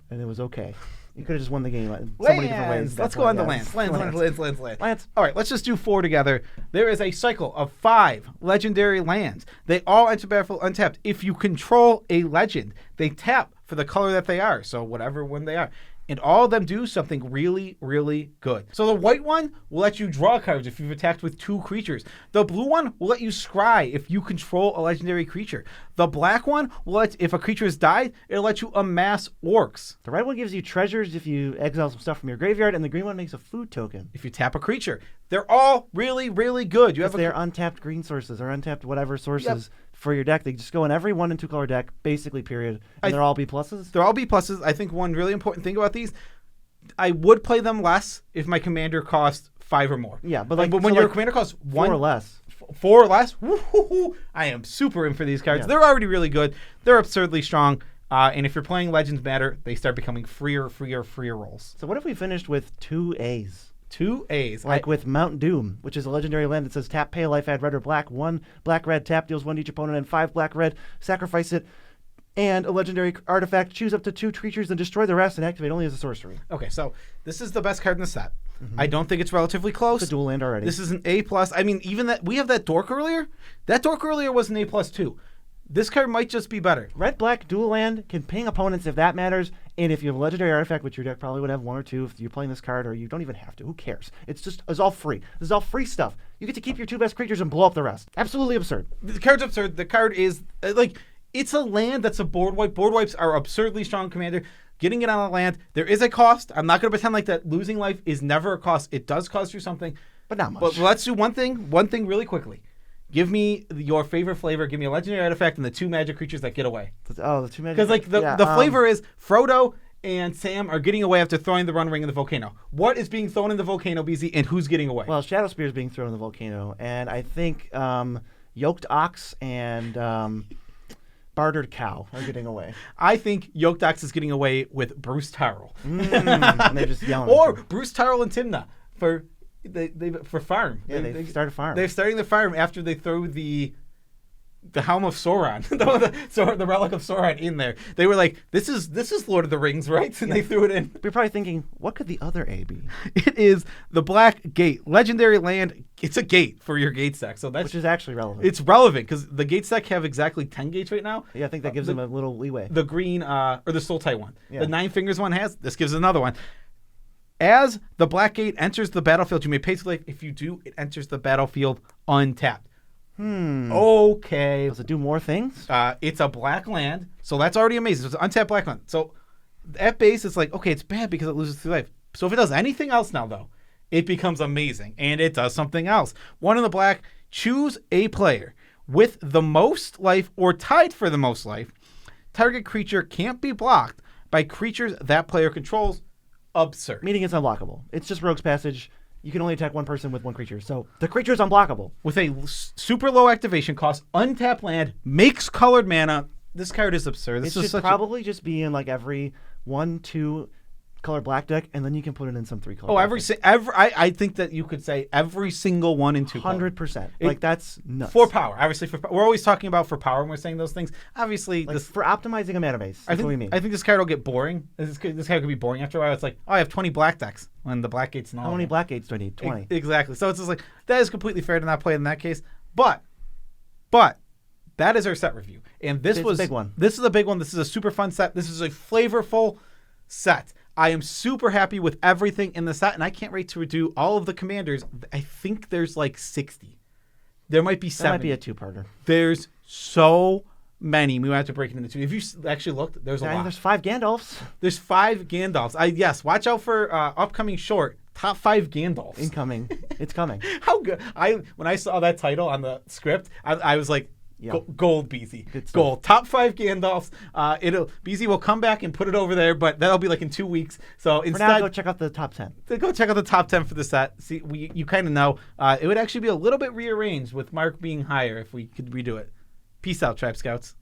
And it was okay. You could have just won the game so many different ways. Let's go on to lands. Lands. All right, let's just do 4 together. There is a cycle of 5 legendary lands. They all enter battlefield untapped. If you control a legend, they tap for the color that they are. So whatever one they are. And all of them do something really, really good. So the white one will let you draw cards if you've attacked with 2 creatures. The blue one will let you scry if you control a legendary creature. The black one will let, if a creature has died, it'll let you amass orcs. The red one gives you treasures if you exile some stuff from your graveyard, and the green one makes a food token. If you tap a creature. They're all really, really good. You have they're untapped green sources or untapped whatever sources for your deck. They just go in every 1 and 2 color deck, basically, period. And they're all B pluses? They're all B pluses. I think one really important thing about these, I would play them less if my commander cost 5 or more. Yeah, but when your commander costs 4 or less. 4 or less, woo-hoo-hoo, I am super in for these cards. Yeah. They're already really good. They're absurdly strong. And if you're playing Legends Matter, they start becoming freer rolls. So what if we finished with 2 A's? 2 A's. Like with Mount Doom, which is a legendary land that says tap, pay a life, add red or black. 1 black-red, tap, deals 1 to each opponent, and 5 black-red, sacrifice it. And a legendary artifact, choose up to 2 creatures, then destroy the rest and activate only as a sorcery. Okay, so this is the best card in the set. I don't think it's relatively close. It's a dual land already. This is an A+. I mean, even that, we have that Dork earlier. That Dork earlier was an A+ too. This card might just be better. Red-black dual land can ping opponents if that matters, and if you have a legendary artifact, which your deck probably would have 1 or 2 if you're playing this card, or you don't even have to. Who cares? It's all free. This is all free stuff. You get to keep your 2 best creatures and blow up the rest. Absolutely absurd. The card's absurd. The card is, it's a land that's a board wipe. Board wipes are absurdly strong, Commander. Getting it on a land, there is a cost. I'm not going to pretend like that losing life is never a cost. It does cost you something. But not much. But let's do one thing really quickly. Give me your favorite flavor. Give me a legendary artifact and the 2 magic creatures that get away. Oh, the 2 magic. Because the flavor is Frodo and Sam are getting away after throwing the Run Ring in the volcano. What is being thrown in the volcano, BZ, and who's getting away? Well, Shadow Spear is being thrown in the volcano, and I think Yoked Ox and Bartered Cow are getting away. I think Yoked Ox is getting away with Bruce Tyrrell. And they're just yelling. Or Bruce Tyrrell and Timna for farm. Yeah, they start a farm. They're starting the farm after they throw the Helm of Sauron, the relic of Sauron in there. They were like, "This is Lord of the Rings, right?" And they threw it in. We're probably thinking, what could the other A be? It is the Black Gate, legendary land. It's a gate for your gate stack, so which is actually relevant. It's relevant because the gate stack have exactly 10 gates right now. Yeah, I think that gives them a little leeway. The green or the Sultai one, yeah. The 9 fingers one has. This gives another one. As the Black Gate enters the battlefield, you may pay to life. If you do, it enters the battlefield untapped. Okay. Does it do more things? It's a black land, so that's already amazing. So it's an untapped black land. So at base, it's like, okay, it's bad because it loses 3 life. So if it does anything else now, though, it becomes amazing, and it does something else. 1 in the black, choose a player with the most life or tied for the most life. Target creature can't be blocked by creatures that player controls. Absurd. Meaning it's unblockable. It's just Rogue's Passage. You can only attack one person with one creature. So the creature is unblockable. With a super low activation cost, untapped land, makes colored mana. This card is absurd. This It should probably just be in like every 1-2 color black deck, and then you can put it in some 3 color. I think that you could say every single 1 and 2. 100%. Like that's nuts. For power, obviously. We're always talking about for power when we're saying those things. Obviously, like for optimizing a mana base. That's what we mean. I think this card will get boring. This card could be boring after a while. It's like, oh, I have 20 black decks when the black gate's not. How many black gates do I need? 20. Exactly. So it's just like that is completely fair to not play in that case. But that is our set review, and this was a big one. This is a big one. This is a super fun set. This is a flavorful set. I am super happy with everything in the set, and I can't wait to do all of the commanders. I think there's like 60. There might be 70. That might be a 2-parter. There's so many. We might have to break it into 2. If you actually looked, there's a lot. There's 5 Gandalfs. There's 5 Gandalfs. Yes, watch out for upcoming short. Top 5 Gandalfs. Incoming. It's coming. How good. When I saw that title on the script, I was like, gold BZ. Gold. Top 5 Gandalfs. BZ will come back and put it over there, but that'll be like in 2 weeks. So instead, for now, go check out the top 10. Go check out the top 10 for the set. See, you kind of know. It would actually be a little bit rearranged with Mark being higher if we could redo it. Peace out, Tribe Scouts.